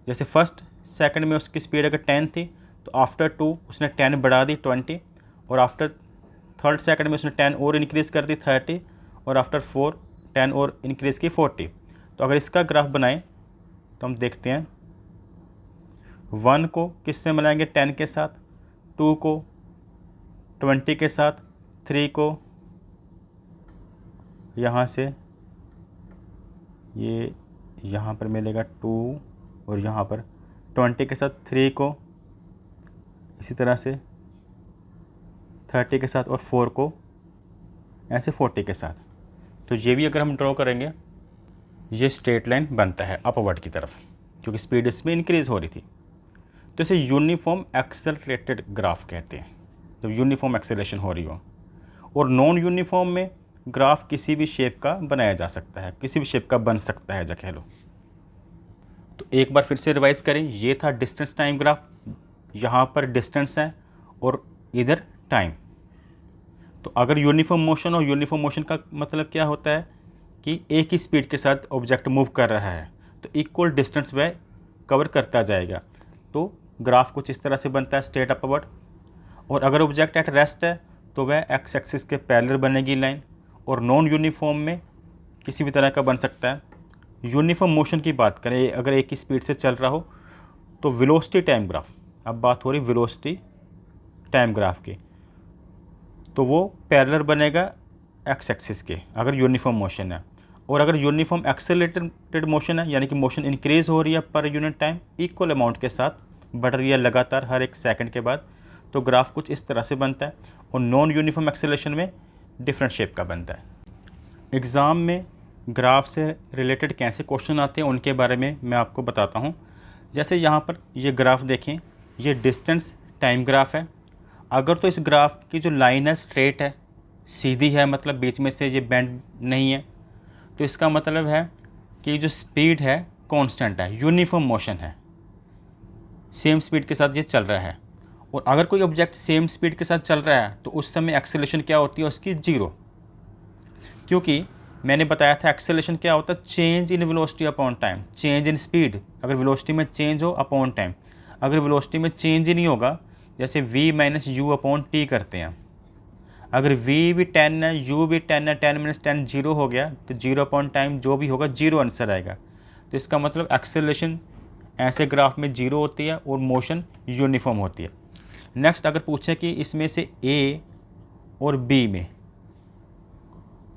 जैसे फर्स्ट सेकंड में उसकी स्पीड अगर 10 थी तो आफ्टर 2 उसने 10 बढ़ा दी 20, और आफ्टर 3rd सेकंड में उसने 10 और इंक्रीज़ कर दी 30, और आफ्टर 4 10 और इंक्रीज़ की 40। तो अगर इसका ग्राफ बनाएं तो हम देखते हैं 1 को किससे मिलाएंगे, 10 के साथ, 2 को 20 के साथ, 3 को यहाँ से ये यहाँ पर मिलेगा 2, और यहाँ पर 20 के साथ 3 को, इसी तरह से 30 के साथ, और 4 को ऐसे 40 के साथ। तो ये भी अगर हम ड्रॉ करेंगे ये स्ट्रेट लाइन बनता है अपवर्ड की तरफ, क्योंकि स्पीड इसमें इंक्रीज़ हो रही थी। तो इसे यूनिफॉर्म एक्सेलरेटेड ग्राफ कहते हैं जब यूनिफॉर्म एक्सेलरेशन हो रही हो। और नॉन यूनिफॉर्म में ग्राफ किसी भी शेप का बनाया जा सकता है, किसी भी शेप का बन सकता है, कह लो। तो एक बार फिर से रिवाइज करें, ये था डिस्टेंस टाइम ग्राफ, यहाँ पर डिस्टेंस है और इधर टाइम। तो अगर यूनिफॉर्म मोशन हो, यूनिफॉर्म मोशन का मतलब क्या होता है कि एक ही स्पीड के साथ ऑब्जेक्ट मूव कर रहा है, तो इक्वल डिस्टेंस वह कवर करता जाएगा। तो ग्राफ कुछ इस तरह से बनता है स्ट्रेट अपवर्ड। और अगर ऑब्जेक्ट एट रेस्ट है तो वह एक्स एक्सिस के पैरेलल बनेगी लाइन, और नॉन यूनिफॉर्म में किसी भी तरह का बन सकता है। यूनिफॉर्म मोशन की बात करें, अगर एक ही स्पीड से चल रहा हो तो वेलोसिटी टाइम ग्राफ, अब बात हो रही वेलोसिटी टाइम ग्राफ की, तो वो पैरेलल बनेगा एक्स एक्सिस के अगर यूनिफॉर्म मोशन है। और अगर यूनिफॉर्म एक्सेलरेटेड मोशन है, यानी कि मोशन इंक्रीज हो रही है पर यूनिट टाइम इक्वल अमाउंट के साथ, बढ़ रही है लगातार हर एक सेकंड के बाद, तो ग्राफ कुछ इस तरह से बनता है। और नॉन यूनिफॉर्म एक्सेलरेशन में डिफरेंट शेप का बनता है। एग्ज़ाम में ग्राफ से रिलेटेड कैसे क्वेश्चन आते हैं उनके बारे में मैं आपको बताता हूँ। जैसे यहाँ पर ये ग्राफ देखें, ये डिस्टेंस टाइम ग्राफ है। अगर तो इस ग्राफ की जो लाइन है स्ट्रेट है, सीधी है, मतलब बीच में से ये बेंड नहीं है, तो इसका मतलब है कि जो स्पीड है कांस्टेंट है, यूनिफॉर्म मोशन है, सेम स्पीड के साथ ये चल रहा है। और अगर कोई ऑब्जेक्ट सेम स्पीड के साथ चल रहा है तो उस समय एक्सेलरेशन क्या होती है उसकी, जीरो। क्योंकि मैंने बताया था एक्सेलरेशन क्या होता है, change in velocity upon time, change in speed. अगर वेलोसिटी में चेंज हो अपॉन टाइम, अगर वेलोसिटी में चेंज ही नहीं होगा, जैसे v minus you upon T करते हैं, अगर v भी 10 है, u भी 10 है, 10 माइनस 10 जीरो हो गया, तो जीरो अपॉन टाइम जो भी होगा जीरो आंसर आएगा। तो इसका मतलब एक्सेलरेशन ऐसे ग्राफ में जीरो होती है और मोशन यूनिफॉर्म होती है। नेक्स्ट अगर पूछें कि इसमें से a और b में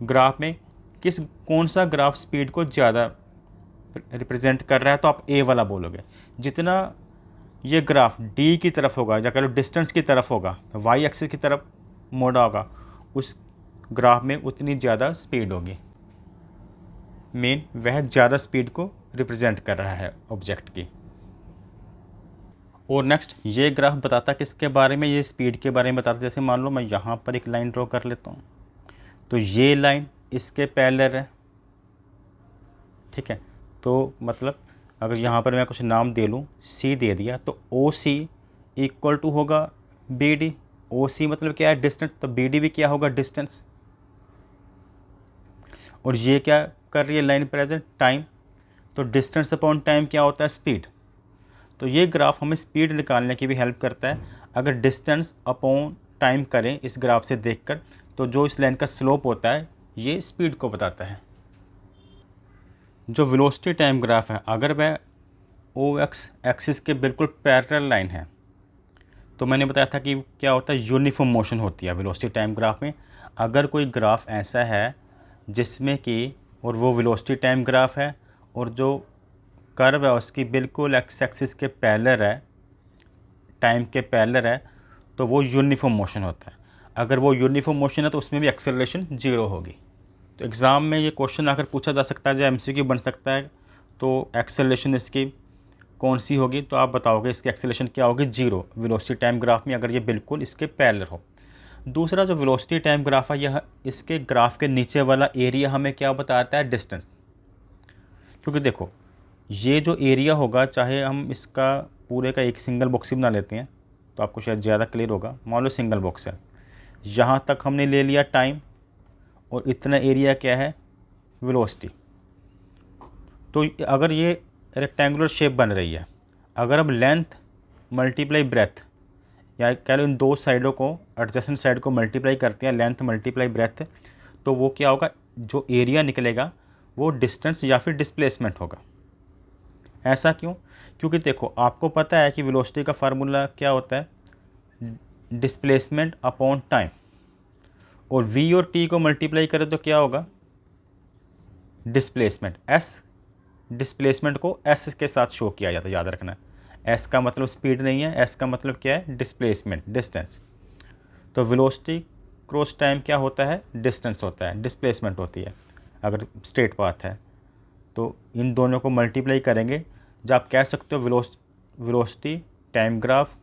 ग्राफ में कौन सा ग्राफ स्पीड को ज़्यादा रिप्रेजेंट कर रहा है, तो आप a वाला बोलोगे। जितना ये ग्राफ d की तरफ होगा, या कह लो डिस्टेंस की तरफ होगा, y एक्सिस की तरफ मोड़ा होगा, उस ग्राफ में उतनी ज़्यादा स्पीड होगी। मेन वह ज़्यादा स्पीड को रिप्रेजेंट कर रहा है ऑब्जेक्ट की। और नेक्स्ट ये ग्राफ बताता किसके बारे में, ये स्पीड के बारे में बताता। जैसे मान लो मैं यहाँ पर एक लाइन ड्रॉ कर लेता हूँ, तो ये लाइन इसके पैरेलल है, ठीक है। तो मतलब अगर यहाँ पर मैं कुछ नाम दे लूँ, सी दे दिया, तो ओ सी इक्वल टू होगा बी डी। ओ सी मतलब क्या है, डिस्टेंस, तो बी डी भी क्या होगा, डिस्टेंस। और ये क्या कर रही है लाइन प्रेजेंट, टाइम। तो डिस्टेंस अपॉन टाइम क्या होता है, स्पीड। तो ये ग्राफ हमें स्पीड निकालने की भी हेल्प करता है। अगर डिस्टेंस अपॉन टाइम करें इस ग्राफ से देखकर, तो जो इस लाइन का स्लोप होता है ये स्पीड को बताता है। जो वेलोसिटी टाइम ग्राफ है, अगर वह ओ एक्स एक्सिस के बिल्कुल पैरेलल लाइन है, तो मैंने बताया था कि क्या होता है, यूनिफॉर्म मोशन होती है वेलोसिटी टाइम ग्राफ में। अगर कोई ग्राफ ऐसा है जिसमें कि, और वो वेलोसिटी टाइम ग्राफ है और जो कर्व है उसकी बिल्कुल एक्स एक्सिस के पैरेलल है, टाइम के पैरेलल है, तो वो यूनिफॉर्म मोशन होता है। अगर वो यूनिफॉर्म मोशन है तो उसमें भी एक्सेलरेशन जीरो होगी। तो एग्ज़ाम में ये क्वेश्चन आकर पूछा जा सकता है, जो एमसीक्यू बन सकता है, तो एक्सेलरेशन इसकी कौन सी होगी, तो आप बताओगे इसकी एक्सेलरेशन क्या होगी, जीरो, वेलोसिटी टाइम ग्राफ में, अगर ये बिल्कुल इसके पैरेलल हो। दूसरा जो वेलोसिटी टाइम ग्राफ है, यह इसके ग्राफ के नीचे वाला एरिया हमें क्या बताता है, डिस्टेंस। क्योंकि देखो ये जो एरिया होगा, चाहे हम इसका पूरे का एक सिंगल बॉक्स ही बना लेते हैं तो आपको शायद ज़्यादा क्लियर होगा। मान लो सिंगल बॉक्स है, यहाँ तक हमने ले लिया टाइम, और इतना एरिया क्या है, वेलोसिटी। तो अगर ये रेक्टेंगुलर शेप बन रही है, अगर हम लेंथ मल्टीप्लाई ब्रेथ, या कह लो इन दो साइडों को, एडजेसेंट साइड को मल्टीप्लाई करते हैं, लेंथ मल्टीप्लाई ब्रेथ, तो वो क्या होगा, जो एरिया निकलेगा वो डिस्टेंस या फिर डिस्प्लेसमेंट होगा। ऐसा क्यों, क्योंकि देखो आपको पता है कि वेलोसिटी का फार्मूला क्या होता है, डिस्प्लेसमेंट अपॉन टाइम। और v और t को मल्टीप्लाई करें तो क्या होगा, डिस्प्लेसमेंट। s डिस्प्लेसमेंट को s के साथ शो किया जाता है, याद रखना। s का मतलब स्पीड नहीं है, s का मतलब क्या है, डिस्प्लेसमेंट, डिस्टेंस। तो वेलोसिटी क्रॉस टाइम क्या होता है, डिस्टेंस होता है, डिस्प्लेसमेंट होती है अगर स्ट्रेट पाथ है। तो इन दोनों को मल्टीप्लाई करेंगे, जब आप कह सकते हो वेलोसिटी टाइम ग्राफ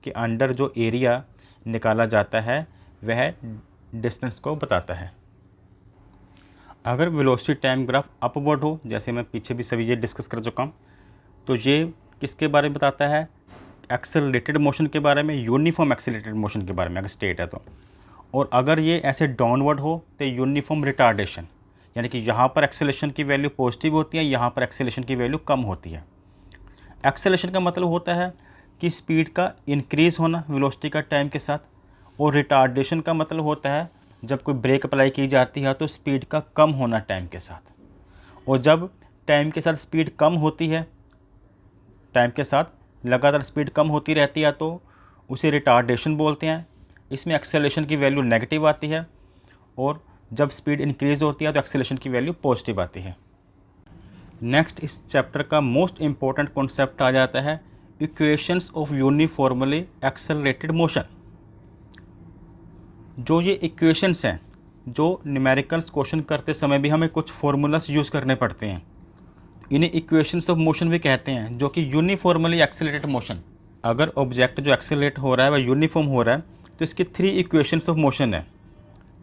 के अंडर जो एरिया निकाला जाता है वह डिस्टेंस को बताता है। अगर वेलोसिटी टाइम ग्राफ अपवर्ड हो, जैसे मैं पीछे भी सभी ये डिस्कस कर चुका हूँ, तो ये किसके बारे में बताता है, एक्सेलरेटेड मोशन के बारे में, यूनिफॉर्म एक्सेलरेटेड मोशन के बारे में अगर स्टेट है तो। और अगर ये ऐसे डाउनवर्ड हो तो यूनिफॉर्म रिटार्डेशन, यानी कि यहाँ पर एक्सेलरेशन की वैल्यू पॉजिटिव होती है, यहाँ पर एक्सेलरेशन की वैल्यू कम होती है। एक्सेलरेशन का मतलब होता है कि स्पीड का इंक्रीज़ होना वेलोसिटी का टाइम के साथ, और रिटार्डेशन का मतलब होता है जब कोई ब्रेक अप्लाई की जाती है तो स्पीड का कम होना टाइम के साथ। और जब टाइम के साथ स्पीड कम होती है, टाइम के साथ लगातार स्पीड कम होती रहती है तो उसे रिटार्डेशन बोलते हैं। इसमें एक्सेलरेशन की वैल्यू नेगेटिव आती है, और जब स्पीड इंक्रीज़ होती है तो एक्सेलरेशन की वैल्यू पॉजिटिव आती है। नेक्स्ट इस चैप्टर का मोस्ट इम्पॉर्टेंट कॉन्सेप्ट आ जाता है equations of uniformly accelerated motion. जो ये इक्वेशंस हैं, जो न्यूमेरिकल्स क्वेश्चन करते समय भी हमें कुछ फार्मूलास यूज़ करने पड़ते हैं, इन्हें इक्वेशंस ऑफ मोशन भी कहते हैं, जो कि यूनिफॉर्मली एक्सेलरेटेड मोशन। अगर ऑब्जेक्ट जो एक्सेलरेट हो रहा है वह यूनिफॉर्म हो रहा है तो इसकी 3 इक्वेशंस ऑफ मोशन है।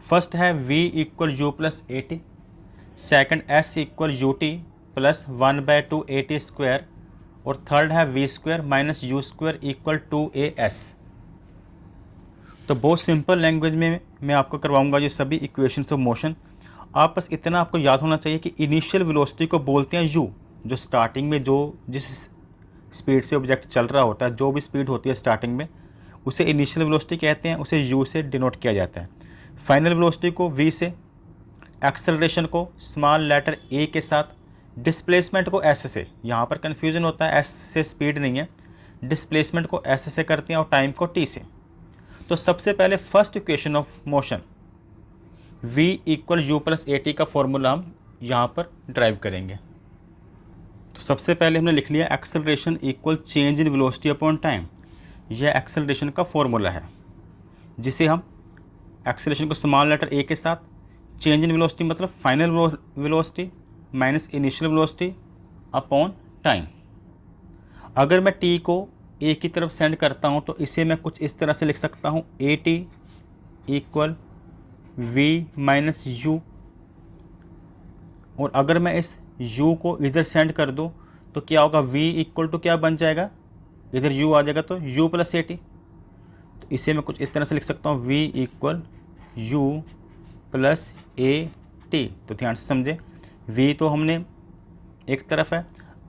फर्स्ट है v equal u plus a T, second s equal U T plus 1/2 A T square, और थर्ड है v square minus u square equal 2as। तो बहुत सिंपल लैंग्वेज में मैं आपको करवाऊंगा ये सभी इक्वेशंस ऑफ मोशन। आप बस इतना आपको याद होना चाहिए कि इनिशियल वेलोसिटी को बोलते हैं u, जो स्टार्टिंग में जो जिस स्पीड से ऑब्जेक्ट चल रहा होता है, जो भी स्पीड होती है स्टार्टिंग में, उसे इनिशियल वेलोसिटी कहते हैं, उसे u से डिनोट किया जाता है। फाइनल वेलोसिटी को v से, एक्सेलरेशन को स्मॉल लेटर a के साथ, डिस्प्लेसमेंट को s से, यहाँ पर कन्फ्यूजन होता है, s से स्पीड नहीं है, डिस्प्लेसमेंट को s से करते हैं और टाइम को t से। तो सबसे पहले first equation of motion v equal u plus a T का फॉर्मूला हम यहाँ पर ड्राइव करेंगे। तो सबसे पहले हमने लिख लिया acceleration equal change in velocity upon time. यह एक्सेलरेशन का फॉर्मूला है, जिसे हम एक्सेलरेशन को स्मॉल लेटर a के साथ, चेंज इन वेलोसिटी मतलब final velocity minus initial velocity upon time. अगर मैं t को a की तरफ सेंड करता हूँ तो इसे मैं कुछ इस तरह से लिख सकता हूँ, A T equal v minus you. और अगर मैं इस u को इधर सेंड कर दूँ तो क्या होगा, v इक्वल टू क्या बन जाएगा, इधर u आ जाएगा तो u प्लस ए टी। तो इसे मैं कुछ इस तरह से लिख सकता हूँ, v equal u plus a T. तो ध्यान से समझे, v तो हमने एक तरफ है,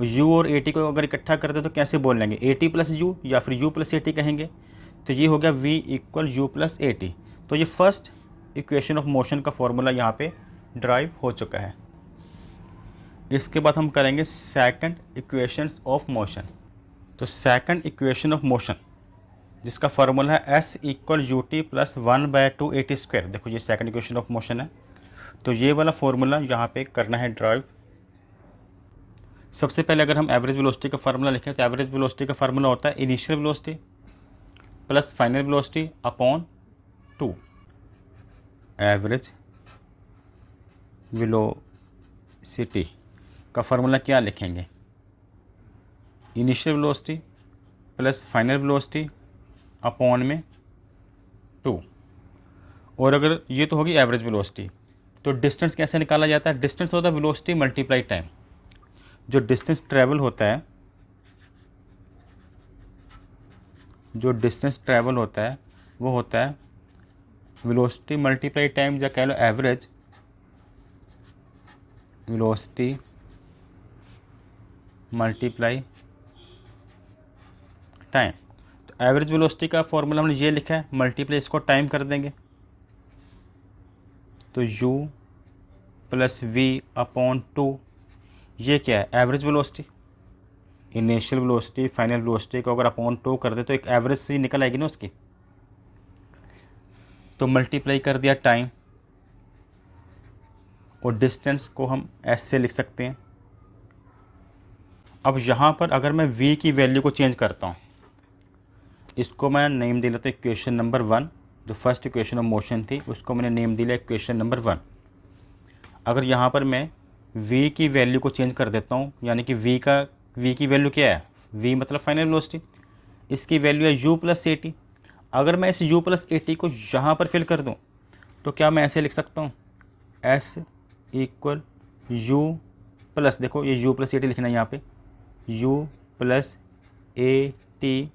u और ए टी को अगर इकट्ठा कर दे तो कैसे बोल लेंगे, ए टी प्लस यू या फिर u प्लस ए टी कहेंगे। तो ये हो गया v equal u plus a T. तो ये फर्स्ट इक्वेशन ऑफ मोशन का फॉर्मूला यहाँ पे ड्राइव हो चुका है। इसके बाद हम करेंगे सेकंड इक्वेशंस ऑफ मोशन। तो सेकंड इक्वेशन ऑफ मोशन जिसका फार्मूला है s equal U T plus 1/2 A T square. देखो ये सेकंड इक्वेशन ऑफ मोशन है, तो ये वाला फॉर्मूला यहाँ पे करना है ड्राइव। सबसे पहले अगर हम एवरेज वेलोसिटी का फार्मूला लिखें तो एवरेज वेलोसिटी का फार्मूला होता है initial velocity plus final velocity upon 2। Average velocity का फार्मूला क्या लिखेंगे, initial velocity plus final velocity upon में 2। और अगर ये तो होगी एवरेज वेलोसिटी, तो डिस्टेंस कैसे निकाला जाता है, डिस्टेंस होता है वेलोसिटी मल्टीप्लाई टाइम। जो डिस्टेंस ट्रैवल होता है, जो डिस्टेंस ट्रैवल होता है वो होता है वेलोसिटी मल्टीप्लाई टाइम, या कह लो एवरेज वेलोसिटी मल्टीप्लाई टाइम। तो एवरेज वेलोसिटी का फॉर्मूला हमने ये लिखा है, मल्टीप्लाई इसको टाइम कर देंगे तो u प्लस वी अपॉन 2। ये क्या है, average velocity. Initial velocity final velocity को अगर अपॉन 2 कर दे तो एक एवरेज सी निकल आएगी ना उसकी। तो मल्टीप्लाई कर दिया टाइम, और डिस्टेंस को हम s से लिख सकते हैं। अब यहाँ पर अगर मैं v की वैल्यू को चेंज करता हूँ, इसको मैं नेम दे लेता हूँ इक्वेशन नंबर 1। जो फर्स्ट इक्वेशन ऑफ मोशन थी उसको मैंने नेम दिया इक्वेशन नंबर 1। अगर यहाँ पर मैं v की वैल्यू को चेंज कर देता हूँ, यानी कि v की वैल्यू क्या है, v मतलब फाइनल वेलोसिटी, इसकी वैल्यू है u प्लस ए टी। अगर मैं इस u प्लस ए टी को यहाँ पर फिल कर दूँ तो क्या मैं ऐसे लिख सकता हूँ, s इक्वल u प्लस, देखो ये u प्लस ए टी लिखना है यहाँ पे, u plus a T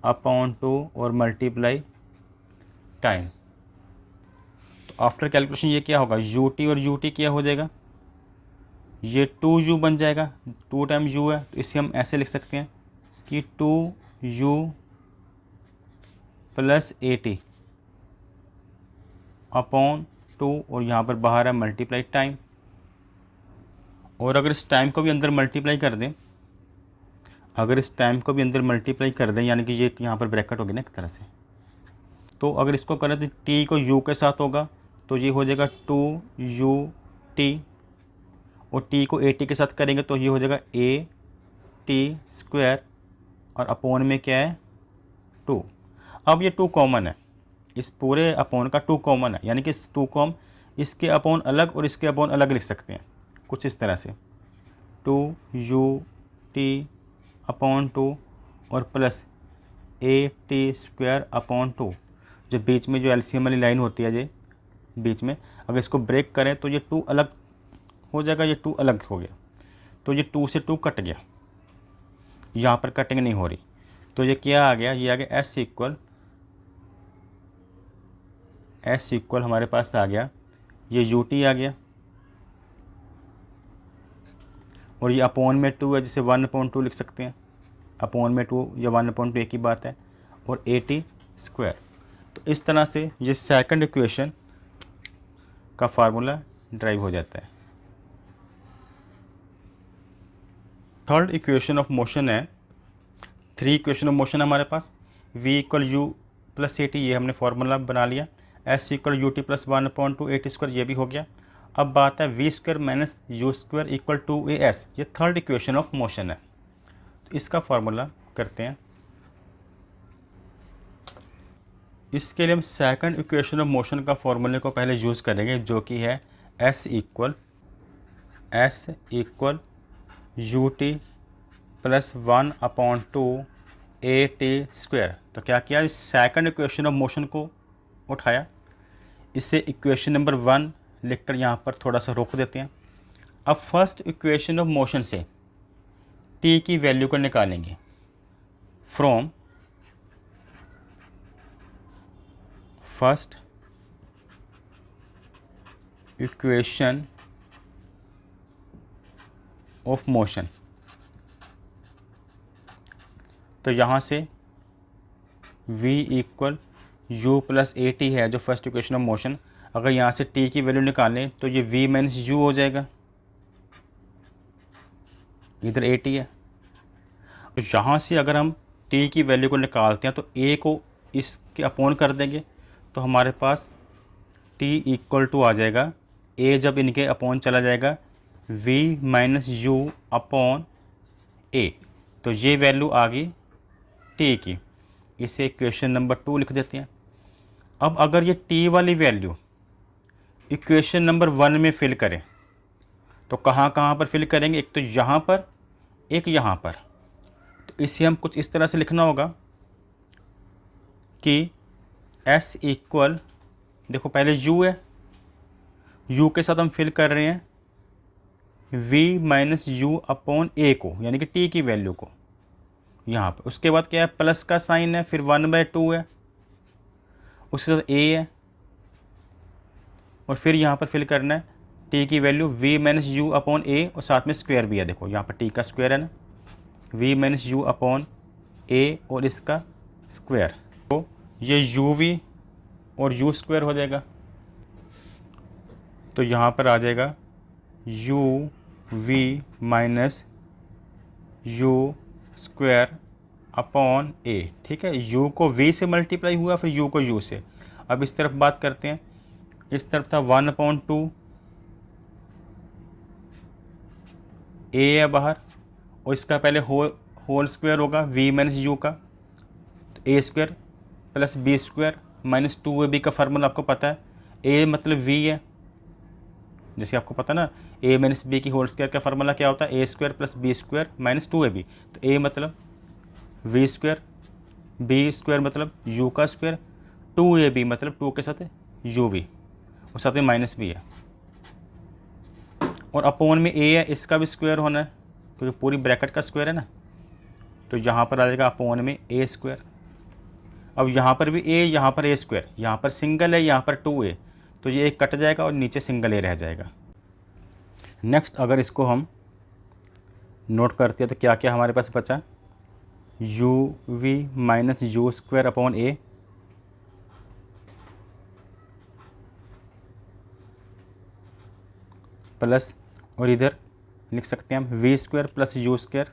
upon 2 और मल्टीप्लाई टाइम। तो आफ्टर कैलकुलेशन ये क्या होगा, यू टी और यू टी क्या हो जाएगा, ये 2u बन जाएगा, 2 टाइम u है, तो इसे हम ऐसे लिख सकते हैं कि 2u plus a T upon 2, और यहाँ पर बाहर है मल्टीप्लाई टाइम। और अगर इस टाइम को भी अंदर मल्टीप्लाई कर दें, अगर इस टाइम को भी अंदर मल्टीप्लाई कर दें, यानी कि ये यहाँ पर ब्रैकेट होगी ना एक तरह से, तो अगर इसको करें तो t को u के साथ होगा, तो ये हो जाएगा 2ut, और t को at के साथ करेंगे तो ये हो जाएगा at², और अपोन में क्या है 2। अब ये 2 कॉमन है, इस पूरे अपोन का 2 कॉमन है, यानी कि इस 2 को हम इसके अपोन अलग और इसके अपोन अलग लिख सकते हैं, कुछ इस तरह से 2ut अपॉन 2 और प्लस at² अपॉन 2। जो बीच में जो एलसीएम वाली लाइन होती है, ये बीच में अगर इसको ब्रेक करें तो ये 2 अलग हो जाएगा, ये 2 अलग हो गया, तो ये 2 से 2 कट गया, यहाँ पर कटिंग नहीं हो रही, तो ये क्या आ गया, ये आ गया S इक्वल हमारे पास आ गया, ये ut आ गया, और ये अपोन में 2 है, जिसे 1/2 लिख सकते हैं, अपोन में 2 या 1/2 एक ही बात है, और at²। तो इस तरह से ये सेकंड इक्वेशन का फार्मूला ड्राइव हो जाता है। थर्ड इक्वेशन ऑफ मोशन है, 3 इक्वेशन ऑफ मोशन हमारे पास, v equal u plus at, ये हमने फार्मूला बना लिया, s equal ut plus 1/2 at², ये भी हो गया। अब बात है v² minus u² equal 2as, ये थर्ड इक्वेशन ऑफ मोशन है, तो इसका फार्मूला करते हैं। इसके लिए हम सेकंड इक्वेशन ऑफ मोशन का फार्मूले को पहले यूज़ करेंगे, जो कि है s equal ut plus 1/2 at²। तो क्या किया, इस सेकंड इक्वेशन ऑफ मोशन को उठाया, इसे इक्वेशन नंबर 1 लिखकर यहाँ पर थोड़ा सा रोक देते हैं। अब फर्स्ट इक्वेशन ऑफ मोशन से t की वैल्यू को निकालेंगे from first equation of motion. तो यहाँ से v equal u plus a T है जो फर्स्ट इक्वेशन ऑफ मोशन, अगर यहाँ से t की वैल्यू निकालें तो ये v माइनस यू हो जाएगा, इधर ए टी है। तो यहाँ से अगर हम t की वैल्यू को निकालते हैं तो a को इसके अपोन कर देंगे, तो हमारे पास t इक्वल टू आ जाएगा, a जब इनके अपोन चला जाएगा v minus you upon a, तो ये वैल्यू आ गई t की, इसे इक्वेशन नंबर 2 लिख देते हैं। अब अगर ये t वाली वैल्यू इक्वेशन नंबर 1 में फिल करें तो कहाँ कहाँ पर फिल करेंगे, एक तो यहाँ पर, एक यहाँ पर। तो इसे हम कुछ इस तरह से लिखना होगा कि s इक्वल, देखो पहले u है, u के साथ हम फिल कर रहे हैं v minus you upon a को, यानी कि t की वैल्यू को यहाँ पर। उसके बाद क्या है, प्लस का साइन है, फिर 1/2 है, उसके साथ a है, और फिर यहाँ पर फिल करना है t की value v minus you upon a, और साथ में स्क्वायर भी है, देखो यहाँ पर t का स्क्वायर है ना, v minus you upon a और इसका स्क्वायर, तो ये uv और u² हो जाएगा। तो यहाँ पर आ जाएगा uv minus u² upon a, ठीक है। u को v से मल्टीप्लाई हुआ, फिर u को u से। अब इस तरफ बात करते हैं, इस तरफ था 1/2 a है बाहर, और इसका पहले होल स्क्वायर होगा v माइनस यू का, तो a² plus b² minus 2ab का फार्मूला आपको पता है, a मतलब v है, जैसे आपको पता ना a माइनस b की होल स्क्वायर का फार्मूला क्या होता है, a² plus b² minus 2ab। तो a मतलब v², b² मतलब u का स्क्वायर, 2ab मतलब 2 के साथ ub, और साथ में माइनस भी है, और अपोन में a है, इसका भी स्क्वायर होना है क्योंकि पूरी ब्रैकेट का स्क्वायर है ना, तो यहाँ पर आ जाएगा अपोन में a²। अब यहाँ पर भी a, यहाँ पर a², यहाँ पर सिंगल है, यहाँ पर 2a, तो ये एक कट जाएगा और नीचे सिंगल ए रह जाएगा। नेक्स्ट अगर इसको हम नोट करते हैं तो क्या क्या हमारे पास बचा, u v minus u square upon a plus, और इधर लिख सकते हैं हम v square plus u square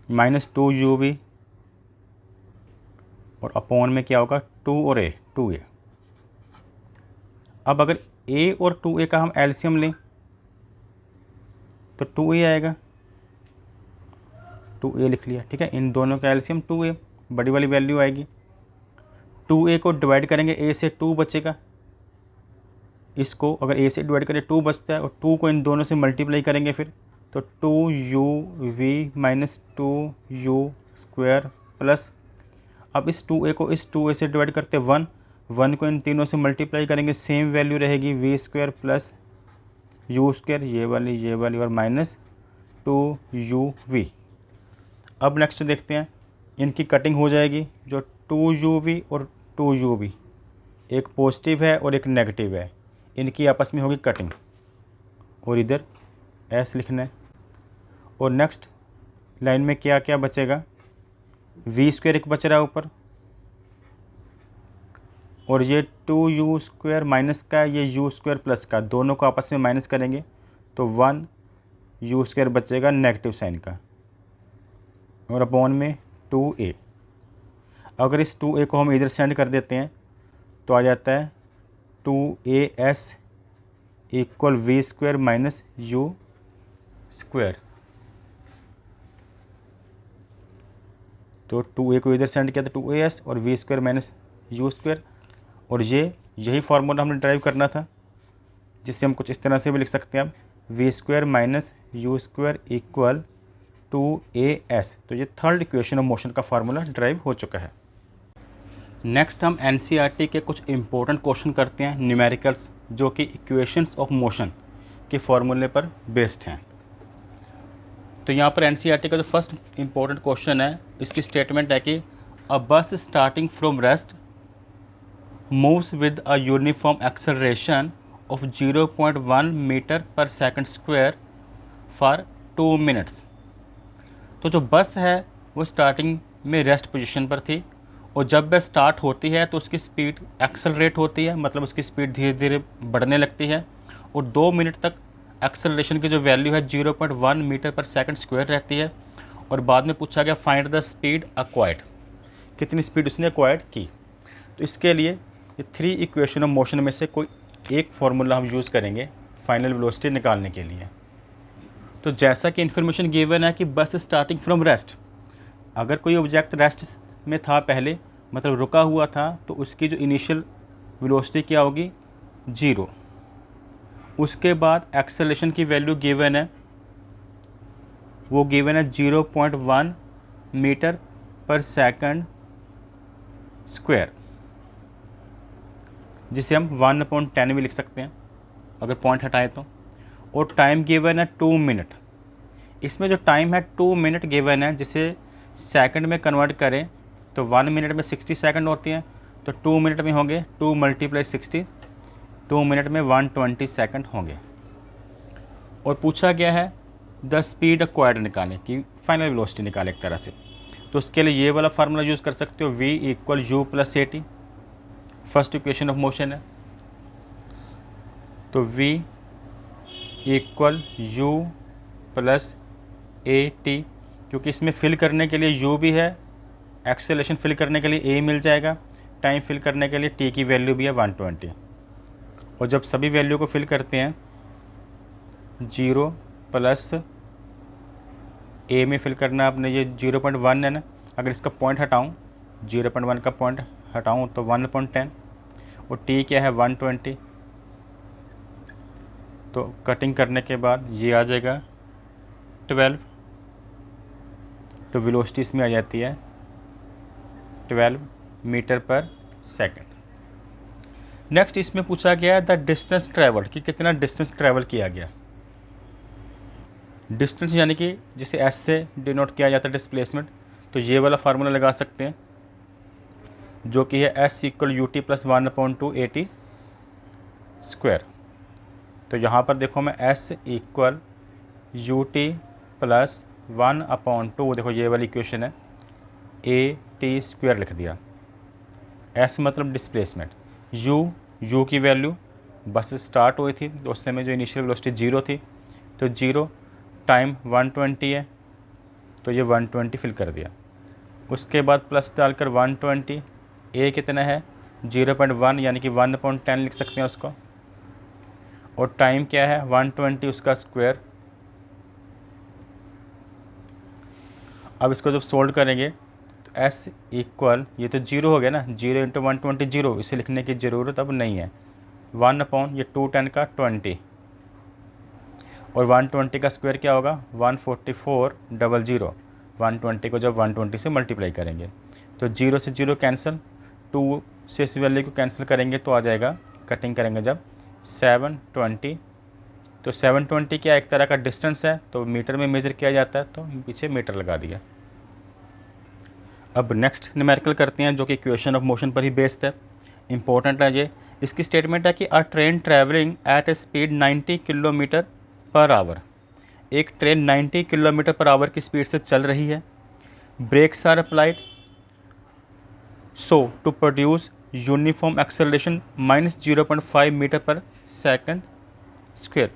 minus 2 UV और अपॉन में क्या होगा 2 और ए 2a। अब अगर a और 2a का हम एलसीएम लें तो 2a आएगा, 2a लिख लिया, ठीक है। इन दोनों का एलसीएम 2a, बड़ी वाली वैल्यू आएगी। 2a को डिवाइड करेंगे a से 2 बचेगा, इसको अगर a से डिवाइड करें 2 बचता है, और 2 को इन दोनों से मल्टीप्लाई करेंगे फिर तो 2uv minus 2u square plus, अब इस 2a को इस 2a से डिवाइड करते 1 को इन तीनों से मल्टीप्लाई करेंगे, सेम वैल्यू रहेगी v square plus u square, ये वाली और माइनस 2uv। अब नेक्स्ट देखते हैं, इनकी कटिंग हो जाएगी, जो 2uv और 2uv एक पॉजिटिव है और एक नेगेटिव है, इनकी आपस में होगी कटिंग, और इधर s लिखना है। और नेक्स्ट लाइन में क्या क्या बचेगा, वी स्क्वायर एक बच रहा है ऊपर, और ये 2u स्क्वायर माइनस का, ये u स्क्वायर प्लस का, दोनों को आपस में माइनस करेंगे तो 1u स्क्वायर बचेगा नेगेटिव साइन का, और अपॉन में 2a। अगर इस 2a को हम इधर सेंड कर देते हैं तो आ जाता है 2as equal v square minus u square. तो 2a को इधर सेंड किया तो 2as और v square minus u square, और यही फार्मूला हमने ड्राइव करना था, जिससे हम कुछ इस तरह से भी लिख सकते हैं, अब v square minus u square equal 2as। तो ये थर्ड इक्वेशन ऑफ मोशन का फार्मूला ड्राइव हो चुका है। नेक्स्ट हम एनसीईआरटी के कुछ इंपॉर्टेंट क्वेश्चन करते हैं, न्यूमेरिकल्स, जो कि इक्वेशंस ऑफ मोशन के फार्मूले पर बेस्ड हैं। तो यहाँ पर एनसीईआरटी का जो फर्स्ट इंपॉर्टेंट क्वेश्चन है, इसकी स्टेटमेंट है कि a bus starting from rest moves with a uniform acceleration of 0.1 meter per second square for 2 minutes. तो जो बस है वो स्टार्टिंग में रेस्ट पोजीशन पर थी, और जब वह स्टार्ट होती है तो उसकी स्पीड एक्सेलरेट होती है, मतलब उसकी स्पीड धीरे धीरे बढ़ने लगती है, और 2 मिनट तक एक्सेलरेशन की जो वैल्यू है 0.1 मीटर पर सेकंड स्क्वायर रहती है। और बाद में पूछा गया फाइंड द स्पीड एक्वायर्ड, कितनी स्पीड उसने एक्वायर्ड की। तो इसके लिए ये 3 इक्वेशन ऑफ मोशन में से कोई एक फार्मूला हम यूज़ करेंगे फाइनल वेलोसिटी निकालने के लिए। तो जैसा कि इन्फॉर्मेशन गिवन है कि बस स्टार्टिंग फ्रॉम रेस्ट, अगर कोई ऑब्जेक्ट रेस्ट में था पहले, मतलब रुका हुआ था, तो उसकी जो इनिशियल वेलोसिटी क्या होगी 0। उसके बाद एक्सेलरेशन की वैल्यू गिवन है, वो गिवन है 0.1 मीटर पर सेकंड स्क्वायर, जिसे हम 1/10 भी लिख सकते हैं अगर पॉइंट हटाए तो। और टाइम गिवन है 2 मिनट। इसमें जो टाइम है 2 मिनट गिवन है, जिसे सेकंड में कन्वर्ट करें तो 1 मिनट में 60 सेकंड होती हैं, तो 2 मिनट में होंगे 2 × 60, 2 मिनट में 120 सेकंड होंगे। और पूछा गया है द स्पीड एक्वायर्ड निकालें, कि फाइनल वेलोसिटी निकालें एक तरह से। तो उसके लिए ये वाला फार्मूला यूज़ कर सकते हो, v equal u plus a T, first equation of motion है। तो v equal u plus a T, क्योंकि इसमें फिल करने के लिए u भी है, एक्सेलरेशन फिल करने के लिए a मिल जाएगा, टाइम फिल करने के लिए t की वैल्यू भी है 120। और जब सभी वैल्यू को फिल करते हैं 0 प्लस a में फिल करना आपने, ये 0.1 है ना, अगर इसका पॉइंट हटाऊँ 0.1 का पॉइंट हटाऊँ तो 1/10, और t क्या है 120। तो कटिंग करने के बाद ये आ जाएगा 12, तो वेलोसिटी इसमें आ जाती है 12 मीटर पर सेकंड। नेक्स्ट इसमें पूछा गया है द डिस्टेंस ट्रैवल्ड, कि कितना डिस्टेंस ट्रैवल किया गया। डिस्टेंस यानी कि जिसे एस से डिनोट किया जाता है डिस्प्लेसमेंट, तो ये वाला फार्मूला लगा सकते हैं। जो कि है S equal U T plus 1/2 A T square. तो यहाँ पर देखो मैं S equal U T plus 1/2, देखो ये वाली इक्वेशन है, ए टी स्क्वायर लिख दिया। एस मतलब डिस्प्लेसमेंट, यू की वैल्यू बस स्टार्ट हुई थी तो उस समय जो इनिशियल वेलोसिटी 0 थी, तो 0 टाइम 120 है, तो ये 120 फिल कर दिया। उसके बाद प्लस डालकर 120, ए कितना है 0.1 यानी कि 1/10 लिख सकते हैं उसको, और टाइम क्या है 120 उसका स्क्वायर। अब इसको जब सोल्व करेंगे तो एस इक्वल, ये तो 0 हो गया ना, 0 × 120 0, इसे लिखने की ज़रूरत अब नहीं है। 1 ये 210 का 20, और 120 का स्क्वायर क्या होगा 144,000। 120 को जब 120 से मल्टीप्लाई करेंगे तो 0 से 0 कैंसिल, 2 से इस वैल्यू को कैंसिल करेंगे तो आ जाएगा, कटिंग करेंगे जब 720। तो 720 क्या एक तरह का डिस्टेंस है, तो मीटर में मेज़र किया जाता है, तो पीछे मीटर लगा दिया। अब नेक्स्ट न्यूमेरिकल करते हैं जो कि इक्वेशन ऑफ मोशन पर ही बेस्ड है, इंपॉर्टेंट है ये। इसकी स्टेटमेंट है कि a train travelling at a speed 90 kilometer per hour, एक ट्रेन 90 किलोमीटर पर आवर की स्पीड से चल रही है। Brakes are applied so to produce uniform acceleration -0.5 meter per second square.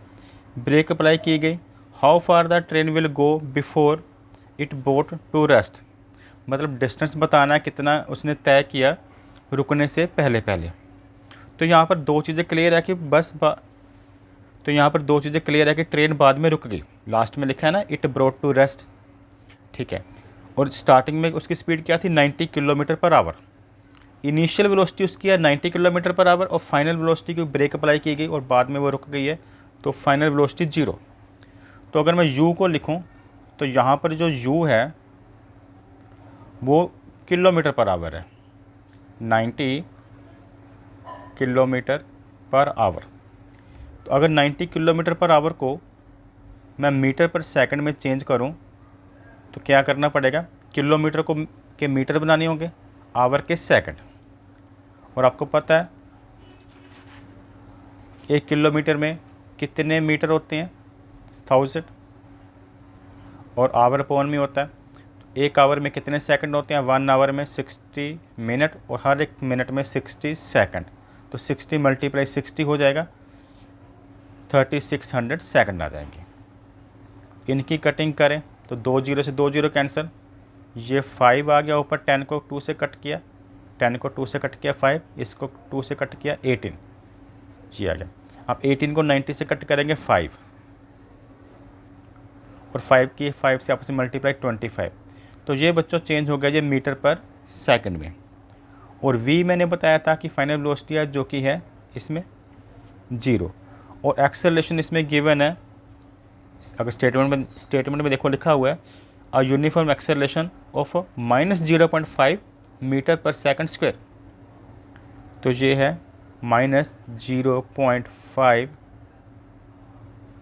Brake apply की गई। How far the train will go before it brought to rest, मतलब distance बताना है कितना उसने तय किया रुकने से पहले पहले। तो यहाँ पर दो चीज़ें क्लियर है कि तो यहाँ पर दो चीज़ें क्लियर है कि ट्रेन बाद में रुक गई, लास्ट में लिखा है ना इट ब्रोट टू रेस्ट, ठीक है। और स्टार्टिंग में उसकी स्पीड क्या थी 90 kilometer per our, initial velocity उसकी है 90 किलोमीटर पर आवर, और फाइनल वेलोसिटी की ब्रेक अप्लाई की गई और बाद में वो रुक गई है, तो फाइनल वेलोसिटी 0। तो अगर मैं u को लिखूं तो यहाँ पर जो u है वो किलोमीटर पर आवर है, 90 किलोमीटर पर आवर। तो अगर 90 किलोमीटर पर आवर को मैं मीटर पर सेकंड में चेंज करूं तो क्या करना पड़ेगा, किलोमीटर को के मीटर बनाने होंगे, आवर के सेकंड। और आपको पता है 1 किलोमीटर में कितने मीटर होते हैं 1000, और आवर पॉन में होता है, तो 1 आवर में कितने सेकंड होते हैं 1 आवर में 60 मिनट, और हर एक मिनट में 60 सेकंड, तो 60 × 60 हो जाएगा, 3600 सेकंड आ जाएंगे। इनकी कटिंग करें तो 2 0 से 2 0 कैंसिल, ये 5 आ गया ऊपर, 10 को 2 से कट किया, 10 को 2 से कट किया 5, इसको 2 से कट किया 18, ये आ गया। अब 18 को 90 से कट करेंगे 5, और 5 से आपस में मल्टीप्लाई 25, तो ये बच्चों चेंज हो गया ये मीटर पर सेकंड में। और v मैंने बताया था कि फाइनल वेलोसिटी है जो कि है इसमें 0, और एक्सेलरेशन इसमें गिवन है, अगर स्टेटमेंट में देखो लिखा हुआ है a uniform acceleration of -0.5 meter per second square, तो ये है -0.5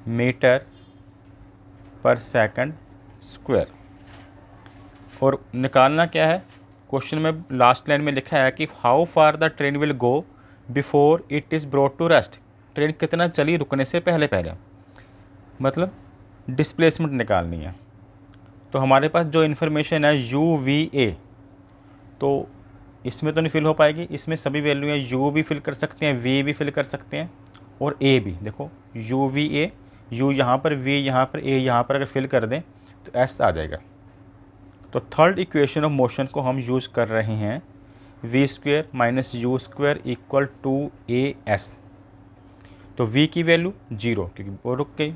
मीटर पर सेकंड स्क्वायर। और निकालना क्या है, क्वेश्चन में लास्ट लाइन में लिखा है कि how far the train will go before it is brought to rest, train कितना चली रुकने से पहले पहले, मतलब डिस्प्लेसमेंट निकालनी है। तो हमारे पास जो इन्फॉर्मेशन है UVA, तो इसमें तो नहीं फिल हो पाएगी, इसमें सभी वैल्यू हैं, U भी फिल कर सकते हैं, V भी फिल कर सकते हैं, और A भी। देखो UVA, U यहाँ पर, V यहाँ पर, A यहाँ पर अगर फिल कर दें तो S आ जाएगा। तो थर्ड इक्वेशन ऑफ मोशन को हम यूज़ कर रहे हैं v² - u² equal to AS। तो v की वैल्यू 0 क्योंकि वो रुक गई,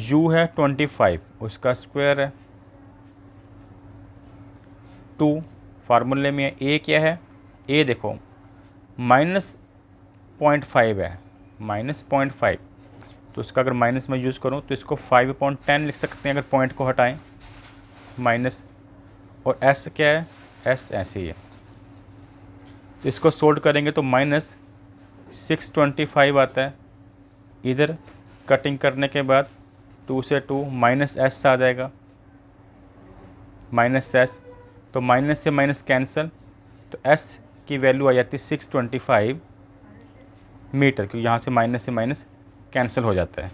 u है 25 उसका स्क्वायर है 2, फार्मूले में a क्या है, a देखो -0.5 है, -0.5, तो इसका अगर माइनस में यूज़ करूँ तो इसको 5/10 लिख सकते हैं अगर पॉइंट को हटाएं माइनस, और s क्या है, s ऐसे ही है, तो इसको सोल्व करेंगे तो -625 आता है, इधर कटिंग करने के बाद 2 से 2 -s आ जाएगा, -s, तो तो माइनस से माइनस कैंसिल, तो s की वैल्यू आ जाती है 625 मीटर, क्योंकि यहाँ से माइनस कैंसिल हो जाता है।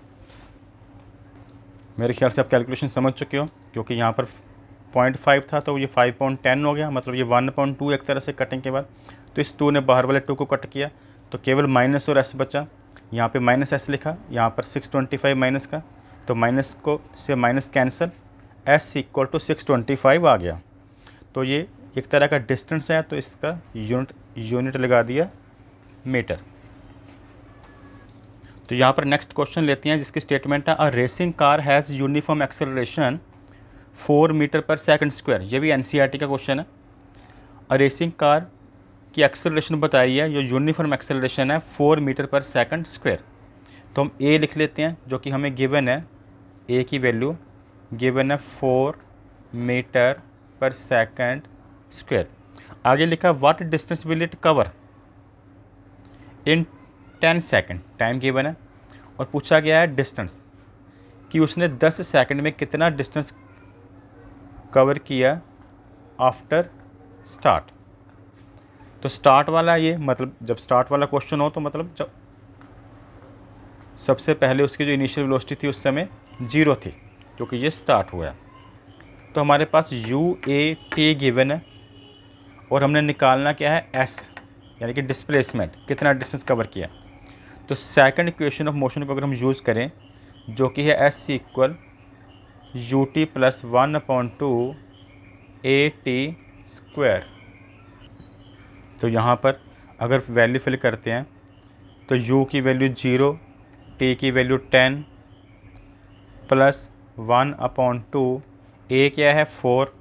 मेरे ख्याल से आप कैलकुलेशन समझ चुके हो, क्योंकि यहाँ पर 0.5 था तो ये 5.10 हो गया, मतलब ये 1.2 एक तरह से कटिंग के बाद। तो इस 2 ने बाहर वाले 2 को कट किया, तो केवल माइनस और s बचा। यहाँ पे माइनस s लिखा, यहाँ पर 625 माइनस का, तो माइनस को से minus cancel, s equal to 625 आ गया। तो ये एक तरह का डिस्टेंस है, तो इसका यूनिट लगा दिया मीटर। तो यहाँ पर नेक्स्ट क्वेश्चन लेते हैं, जिसकी स्टेटमेंट है a racing car has uniform acceleration 4 metre per second square. ये भी एनसीईआरटी का क्वेश्चन है। अ रेसिंग कार की एक्सेलरेशन बताई है, जो यूनिफॉर्म एक्सेलरेशन है 4 मीटर पर सेकंड स्क्वायर। तो हम ए लिख लेते हैं, जो कि हमें गिवन है, ए की वैल्यू गिवन है 4 मीटर पर सेकंड स्क्वायर। आगे लिखा what distance will it cover in 10 second, time given है, और पूछा गया है डिस्टेंस कि उसने 10 सेकंड में कितना डिस्टेंस कवर किया आफ्टर स्टार्ट। तो स्टार्ट वाला ये मतलब जब स्टार्ट वाला क्वेश्चन हो तो मतलब जब सबसे पहले उसकी जो इनिशियल वेलोसिटी थी उस समय 0 थी, क्योंकि ये स्टार्ट हुआ है। तो हमारे पास यू ए टी गिवन है, और हमने निकालना क्या है एस, यानी कि डिस्प्लेसमेंट, कितना डिस्टेंस कवर किया। तो सेकंड इक्वेशन ऑफ मोशन को अगर हम यूज़ करें, जो कि है S equal U T plus 1/2 A T square. तो यहाँ पर अगर वैल्यू फिल करते हैं तो u की वैल्यू 0, t की वैल्यू 10 प्लस 1/2, a क्या है 4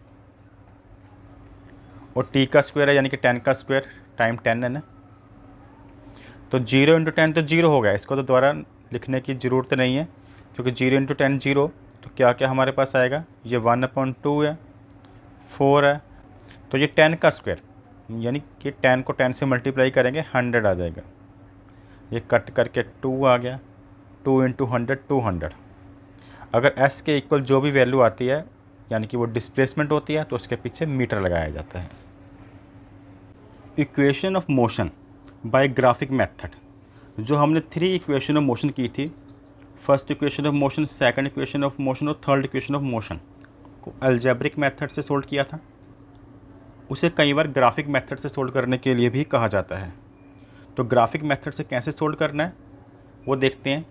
और t का स्क्वायर है, यानी कि 10 का स्क्वायर टाइम 10 है ना। तो 0 × 10 तो 0 हो गया, इसको तो दोबारा लिखने की ज़रूरत नहीं है, क्योंकि 0 × 10 0। तो क्या क्या हमारे पास आएगा, ये 1/2 है, 4 है, तो ये 10 का स्क्वायर, यानी कि 10 को 10 से मल्टीप्लाई करेंगे 100 आ जाएगा। ये कट करके 2 आ गया, 2 × 100 200। अगर s के इक्वल जो भी वैल्यू आती है, यानी कि वो डिस्प्लेसमेंट होती है, तो उसके पीछे मीटर लगाया जाता है। Equation of motion by graphic method, जो हमने 3 इक्वेशन ऑफ मोशन की थी, first equation of motion, second equation of motion और थर्ड इक्वेशन ऑफ मोशन को अलजेब्रिक मेथड से सोल्व किया था, उसे कई बार ग्राफिक मेथड से सोल्व करने के लिए भी कहा जाता है। तो ग्राफिक मेथड से कैसे सोल्व करना है वो देखते हैं।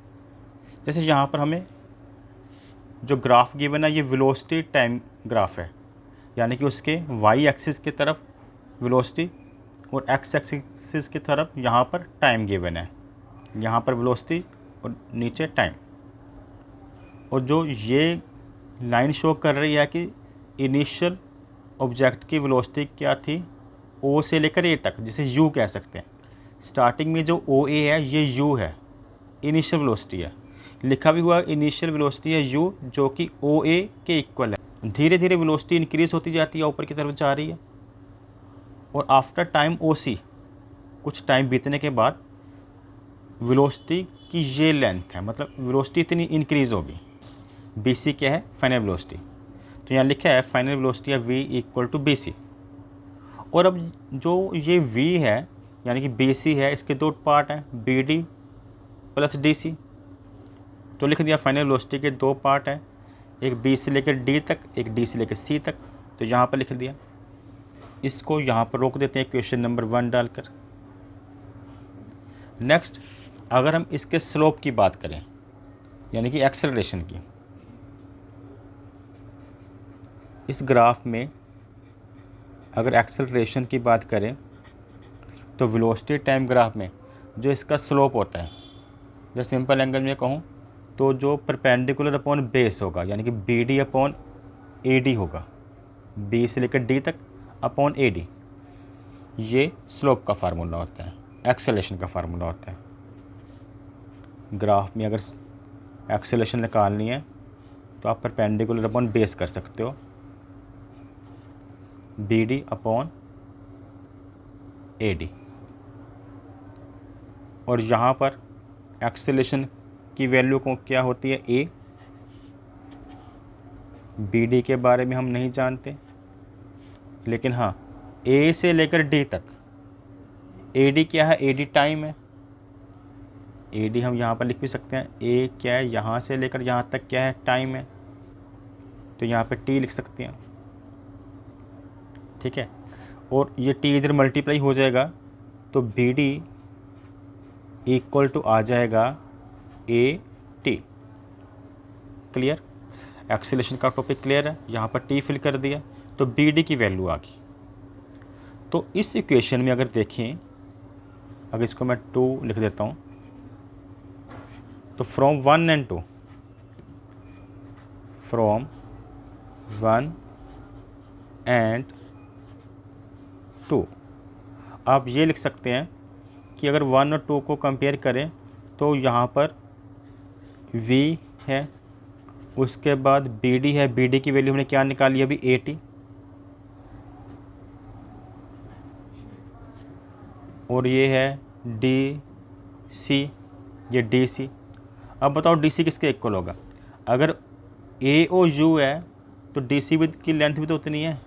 जैसे यहाँ पर हमें जो ग्राफ गिवन है, ये वेलोसिटी टाइम ग्राफ है, यानी कि उसके वाई एक्सिस की तरफ वेलोसिटी और एक्स एक्सिस की तरफ यहाँ पर टाइम गिवन है, यहाँ पर वेलोसिटी और नीचे टाइम। और जो ये लाइन शो कर रही है कि इनिशियल ऑब्जेक्ट की वेलोसिटी क्या थी, ओ से लेकर ए तक, जिसे यू कह सकते हैं। स्टार्टिंग में जो ओ ए है ये यू है, इनिशियल वेलोसिटी है, लिखा भी हुआ इनिशियल वेलोसिटी है यू, जो कि ओ ए के इक्वल है। धीरे धीरे वेलोसिटी इंक्रीज़ होती जाती है, ऊपर की तरफ जा रही है, और आफ्टर टाइम ओ सी, कुछ टाइम बीतने के बाद वेलोसिटी की ये लेंथ है, मतलब वेलोसिटी इतनी इंक्रीज़ होगी। बी सी क्या है, फाइनल वेलोसिटी। तो यहाँ लिखा है फाइनल वेलोसिटी है v equal to B C. और अब जो ये v है, यानी कि बी सी है, इसके 2 पार्ट हैं, B D plus D C. तो लिख दिया फाइनल वेलोसिटी के 2 पार्ट हैं, एक बी से लेकर डी तक, एक डी से लेकर सी तक। तो यहाँ पर लिख दिया, इसको यहाँ पर रोक देते हैं क्वेश्चन नंबर 1 डालकर। नेक्स्ट, अगर हम इसके स्लोप की बात करें, यानी कि एक्सेलरेशन की, इस ग्राफ में अगर एक्सेलरेशन की बात करें तो वेलोसिटी टाइम ग्राफ में जो इसका स्लोप होता है, जो सिंपल एंगल में कहूँ तो जो परपेंडिकुलर अपॉन बेस होगा, यानी कि B D upon A D होगा, बी से लेकर डी तक अपॉन ए डी, ये स्लोप का फार्मूला होता है, एक्सेलरेशन का फार्मूला होता है। ग्राफ में अगर एक्सेलरेशन निकालनी है तो आप परपेंडिकुलर अपॉन बेस कर सकते हो, B D upon A D. और यहाँ पर एक्सेलरेशन की वैल्यू को क्या होती है, ए। बी डी के बारे में हम नहीं जानते, लेकिन हाँ ए से लेकर डी तक ए डी क्या है, ए डी टाइम है। ए डी हम यहाँ पर लिख भी सकते हैं, ए क्या है, यहाँ से लेकर यहाँ तक क्या है, टाइम है, तो यहाँ पे टी लिख सकते हैं। ठीक है, और ये टी इधर मल्टीप्लाई हो जाएगा तो बी डी इक्वल टू आ जाएगा ए टी। क्लियर, एक्सीलरेशन का टॉपिक क्लियर है। यहाँ पर टी फिल कर दिया तो बी डी की वैल्यू आ गई। तो इस इक्वेशन में अगर देखें, अगर इसको मैं 2 लिख देता हूँ, तो फ्रॉम 1 एंड 2, फ्रॉम 1 एंड 2, आप ये लिख सकते हैं कि अगर 1 और 2 को कंपेयर करें तो यहाँ पर v है, उसके बाद बी डी है, बी डी की वैल्यू हमने क्या निकाली अभी, 80, और ये है डी सी, ये डी सी। अब बताओ डी सी किसके इक्वल होगा? अगर ए ओ यू है तो डी सी भी की लेंथ भी तो उतनी है,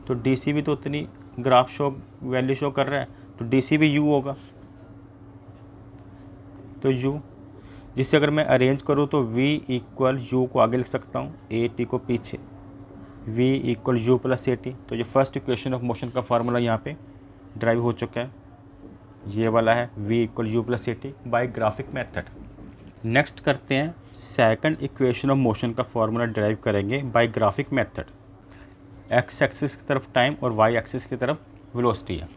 तो डी सी भी तो उतनी ग्राफ शो वैल्यू शो कर रहा है, तो डी सी भी यू होगा। तो यू, जिसे अगर मैं अरेंज करूँ तो v इक्वल यू को आगे लिख सकता हूँ, ए टी को पीछे, v equal u plus a T. तो ये फर्स्ट इक्वेशन ऑफ मोशन का फार्मूला यहाँ पे ड्राइव हो चुका है, ये वाला है v equal u plus a t by graphic method. Next करते हैं सेकंड इक्वेशन ऑफ मोशन का फार्मूला ड्राइव करेंगे by graphic method. X axis की तरफ टाइम और वाई एक्सिस की तरफ वेलोसिटी है।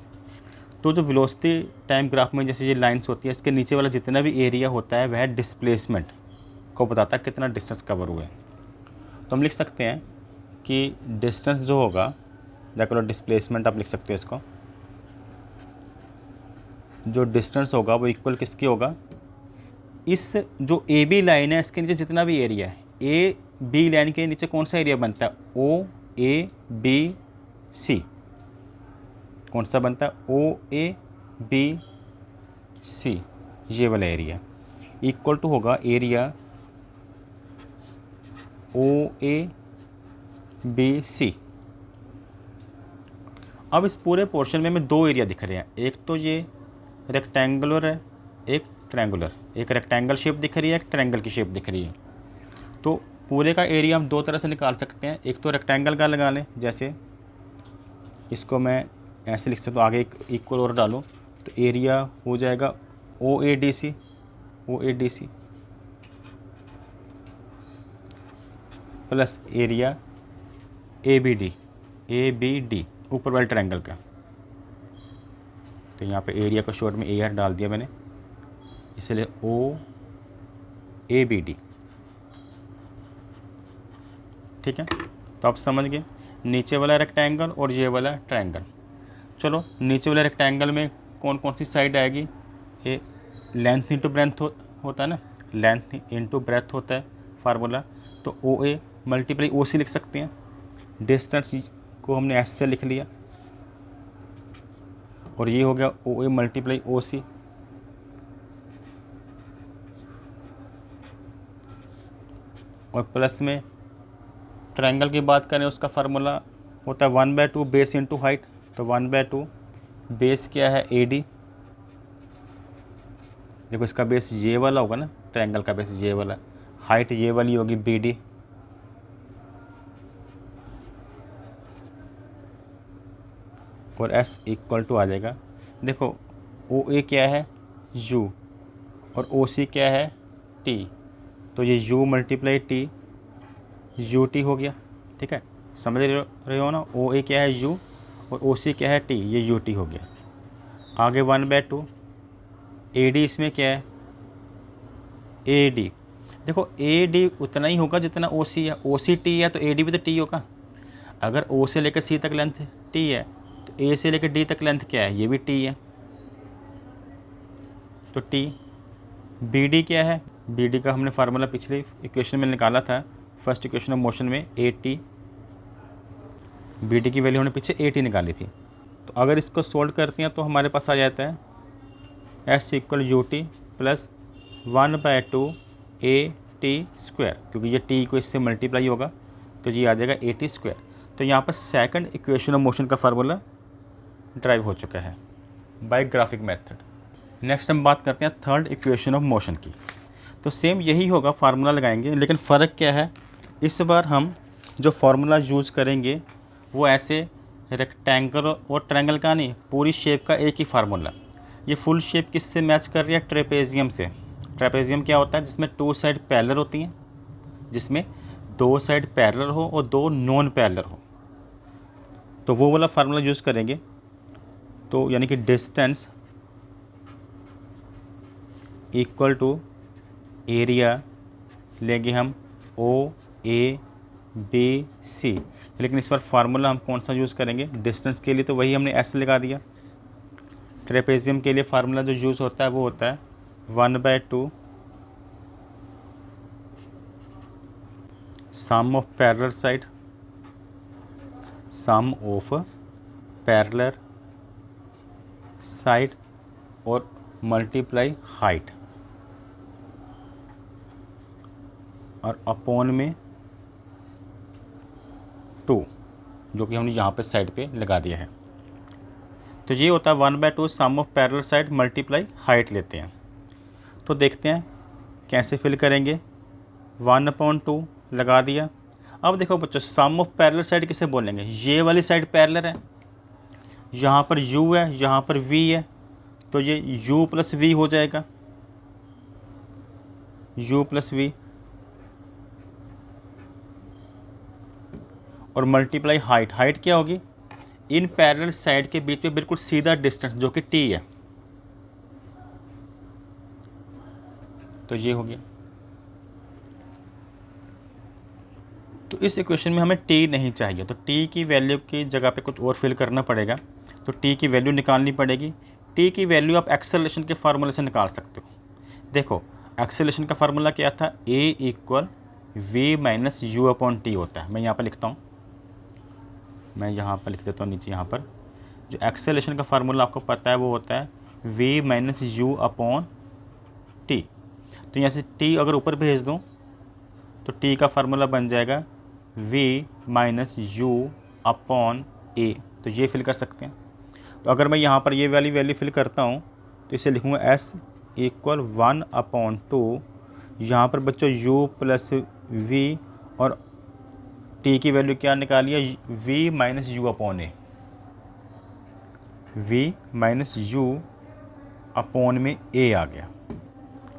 तो जो वेलोसिटी टाइम ग्राफ में जैसे ये लाइंस होती है, इसके नीचे वाला जितना भी एरिया होता है वह डिस्प्लेसमेंट को बताता है कितना डिस्टेंस कवर हुए। तो हम लिख सकते हैं कि डिस्टेंस जो होगा, देखो डिस्प्लेसमेंट आप लिख सकते हो इसको, जो डिस्टेंस होगा वो इक्वल किसकी होगा, इस जो ए बी लाइन है इसके नीचे जितना भी एरिया है, ए बी लाइन के नीचे कौन सा एरिया बनता है, ओ ए बी सी, कौन सा बनता है, ओ ए बी सी, ये वाला एरिया इक्वल टू होगा area O A B C. अब इस पूरे पोर्शन में हमें 2 एरिया दिख रहे हैं, एक तो ये रेक्टेंगुलर है, एक ट्रायंगुलर, एक रेक्टेंगल शेप दिख रही है, एक ट्रायंगल की शेप दिख रही है। तो पूरे का एरिया हम 2 तरह से निकाल सकते हैं, एक तो रेक्टेंगल का लगा लें, जैसे इसको मैं ऐसे लिख सकता हूँ, आगे एक इक्वल और डालूँ तो एरिया हो जाएगा O A D C, O A D C plus area A B D ऊपर वाले ट्रायंगल का। तो यहाँ पे एरिया को शॉर्ट में ए आर डाल दिया मैंने, इसलिए ओ ए बी डी। ठीक है, तो आप समझ गए, नीचे वाला रेक्टेंगल और ये वाला ट्रायंगल। चलो नीचे वाले रेक्टेंगल में कौन कौन सी साइड आएगी, ये लेंथ इंटू ब्रेथ होता है ना, लेंथ इंटू ब्रेथ होता है फार्मूला। तो ओ ए मल्टीप्लाई ओ सी लिख सकते हैं, डिस्टेंस को हमने एस से लिख लिया, और ये हो गया ओ ए मल्टीप्लाई ओ सी। और प्लस में ट्रायंगल की बात करें, उसका फार्मूला होता है 1/2 बेस इंटू हाइट। तो 1/2 बेस क्या है, ए डी, देखो इसका बेस ये वाला होगा ना, ट्रायंगल का बेस ये वाला, हाइट ये वाली होगी बी डी, और एस इक्वल टू आ जाएगा, देखो ओ ए क्या है यू और ओ सी क्या है टी, तो ये u multiply T U T हो गया। ठीक है, समझ रहे हो ना, ओ ए क्या है u और ओ सी क्या है टी, ये यू टी हो गया। आगे 1/2 ए डी, इसमें क्या है ए डी, देखो ए डी उतना ही होगा जितना ओ सी है, ओ सी टी है तो ए डी भी तो टी होगा। अगर ओ से लेकर सी तक लेंथ टी है तो ए से लेकर डी तक लेंथ क्या है, ये भी टी है, तो टी। बी डी क्या है, बी डी का हमने फार्मूला पिछले इक्वेशन में निकाला था, फर्स्ट इक्वेशन ऑफ मोशन में ए टी, बी डी की वैल्यू हमने पीछे ए टी निकाली थी। तो अगर इसको सोल्व करते हैं तो हमारे पास आ जाता है S equal U T plus 1/2 A T square, क्योंकि ये टी को इससे मल्टीप्लाई होगा तो ये आ जाएगा ए टी स्क्वायर। तो यहाँ पर सेकंड इक्वेशन ऑफ मोशन का फार्मूला ड्राइव हो चुका है बाय ग्राफिक मेथड। नेक्स्ट हम बात करते हैं थर्ड इक्वेशन ऑफ मोशन की। तो सेम यही होगा, फार्मूला लगाएंगे, लेकिन फ़र्क क्या है, इस बार हम जो फार्मूला यूज़ करेंगे वो ऐसे रेक्टेंगल और ट्रायंगल का नहीं, पूरी शेप का एक ही फार्मूला। ये फुल शेप किससे मैच कर रही है? ट्रेपेजियम से। ट्रेपेजियम क्या होता है? जिसमें 2 साइड पैरेलल होती हैं, जिसमें 2 साइड पैरेलल हो और 2 नॉन पैरेलल हो, तो वो वाला फार्मूला यूज़ करेंगे। तो यानी कि डिस्टेंस इक्वल टू एरिया लेंगे हम OABC, लेकिन इस बार फार्मूला हम कौन सा यूज़ करेंगे? डिस्टेंस के लिए तो वही हमने S लगा दिया। ट्रेपेजियम के लिए फार्मूला जो यूज़ होता है वो होता है 1/2 sum of parallel side, sum of parallel side और मल्टीप्लाई हाइट, और अपॉन में 2, जो कि हमने यहाँ पे साइड पे लगा दिया है। तो ये होता है 1/2 sum of parallel side multiply height लेते हैं। तो देखते हैं कैसे फिल करेंगे। 1/2 लगा दिया। अब देखो बच्चों, सम ऑफ पैरेलल साइड किसे बोलेंगे? ये वाली साइड पैरेलल है, यहाँ पर u है, यहाँ पर v है, तो ये u प्लस v हो जाएगा, u प्लस v, और मल्टीप्लाई हाइट। हाइट क्या होगी? इन पैरेलल साइड के बीच में बिल्कुल सीधा डिस्टेंस जो कि t है, तो ये हो गया। तो इस इक्वेशन में हमें t नहीं चाहिए, तो t की वैल्यू की जगह पे कुछ और फिल करना पड़ेगा। तो t की वैल्यू निकालनी पड़ेगी। t की वैल्यू आप एक्सेलरेशन के फार्मूले से निकाल सकते हो। देखो, एक्सेलरेशन का फार्मूला क्या था? a = v - u/t होता है। मैं यहाँ पर लिखता हूँ, मैं यहाँ पर लिख देता हूँ नीचे। यहाँ पर जो एक्सेलरेशन का फार्मूला आपको पता है वो होता है v - u/t। तो यहाँ से t अगर ऊपर भेज दूँ तो t का फार्मूला बन जाएगा v - u/a। तो ये फिल कर सकते हैं। तो अगर मैं यहाँ पर ये वाली वैल्यू फिल करता हूँ तो इसे लिखूँगा s = 1/2। यहाँ पर बच्चों u प्लस v और t की वैल्यू क्या निकाली है? v - u/a, v - u/a आ गया।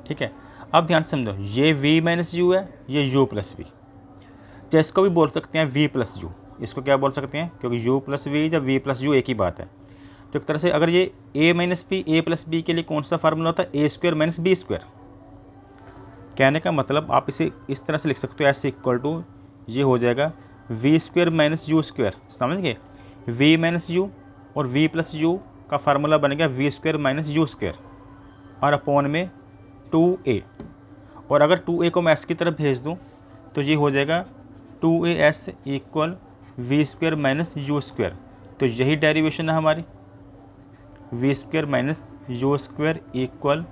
ठीक है, अब ध्यान से समझो, ये v - u है, ये u प्लस v। चाहे इसको भी बोल सकते हैं v प्लस u, इसको क्या बोल सकते हैं? क्योंकि u प्लस v या v प्लस u एक ही बात है। तो एक तरह से अगर ये a प्लस b के लिए कौन सा फार्मूला होता है? a² - b²। कहने का मतलब आप इसे इस तरह से लिख सकते हो, s = ये हो जाएगा v² - u²। समझ गए? v - u और v प्लस u का फार्मूला बनेगा v² - u², और अपॉन में 2a। और अगर 2a को मैं s की तरफ भेज दूँ तो ये हो जाएगा 2as = v² - u²। तो यही डेरिवेशन है हमारी, v² - u² =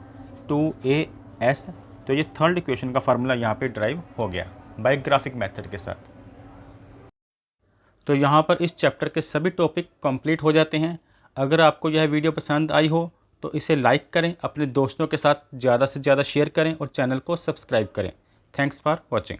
2as। तो ये थर्ड इक्वेशन का फार्मूला यहाँ पे ड्राइव हो गया बाय ग्राफिक मेथड के साथ। तो यहाँ पर इस चैप्टर के सभी टॉपिक कंप्लीट हो जाते हैं। अगर आपको यह वीडियो पसंद आई हो तो इसे लाइक करें, अपने दोस्तों के साथ ज़्यादा से ज़्यादा शेयर करें और चैनल को सब्सक्राइब करें। Thanks for watching.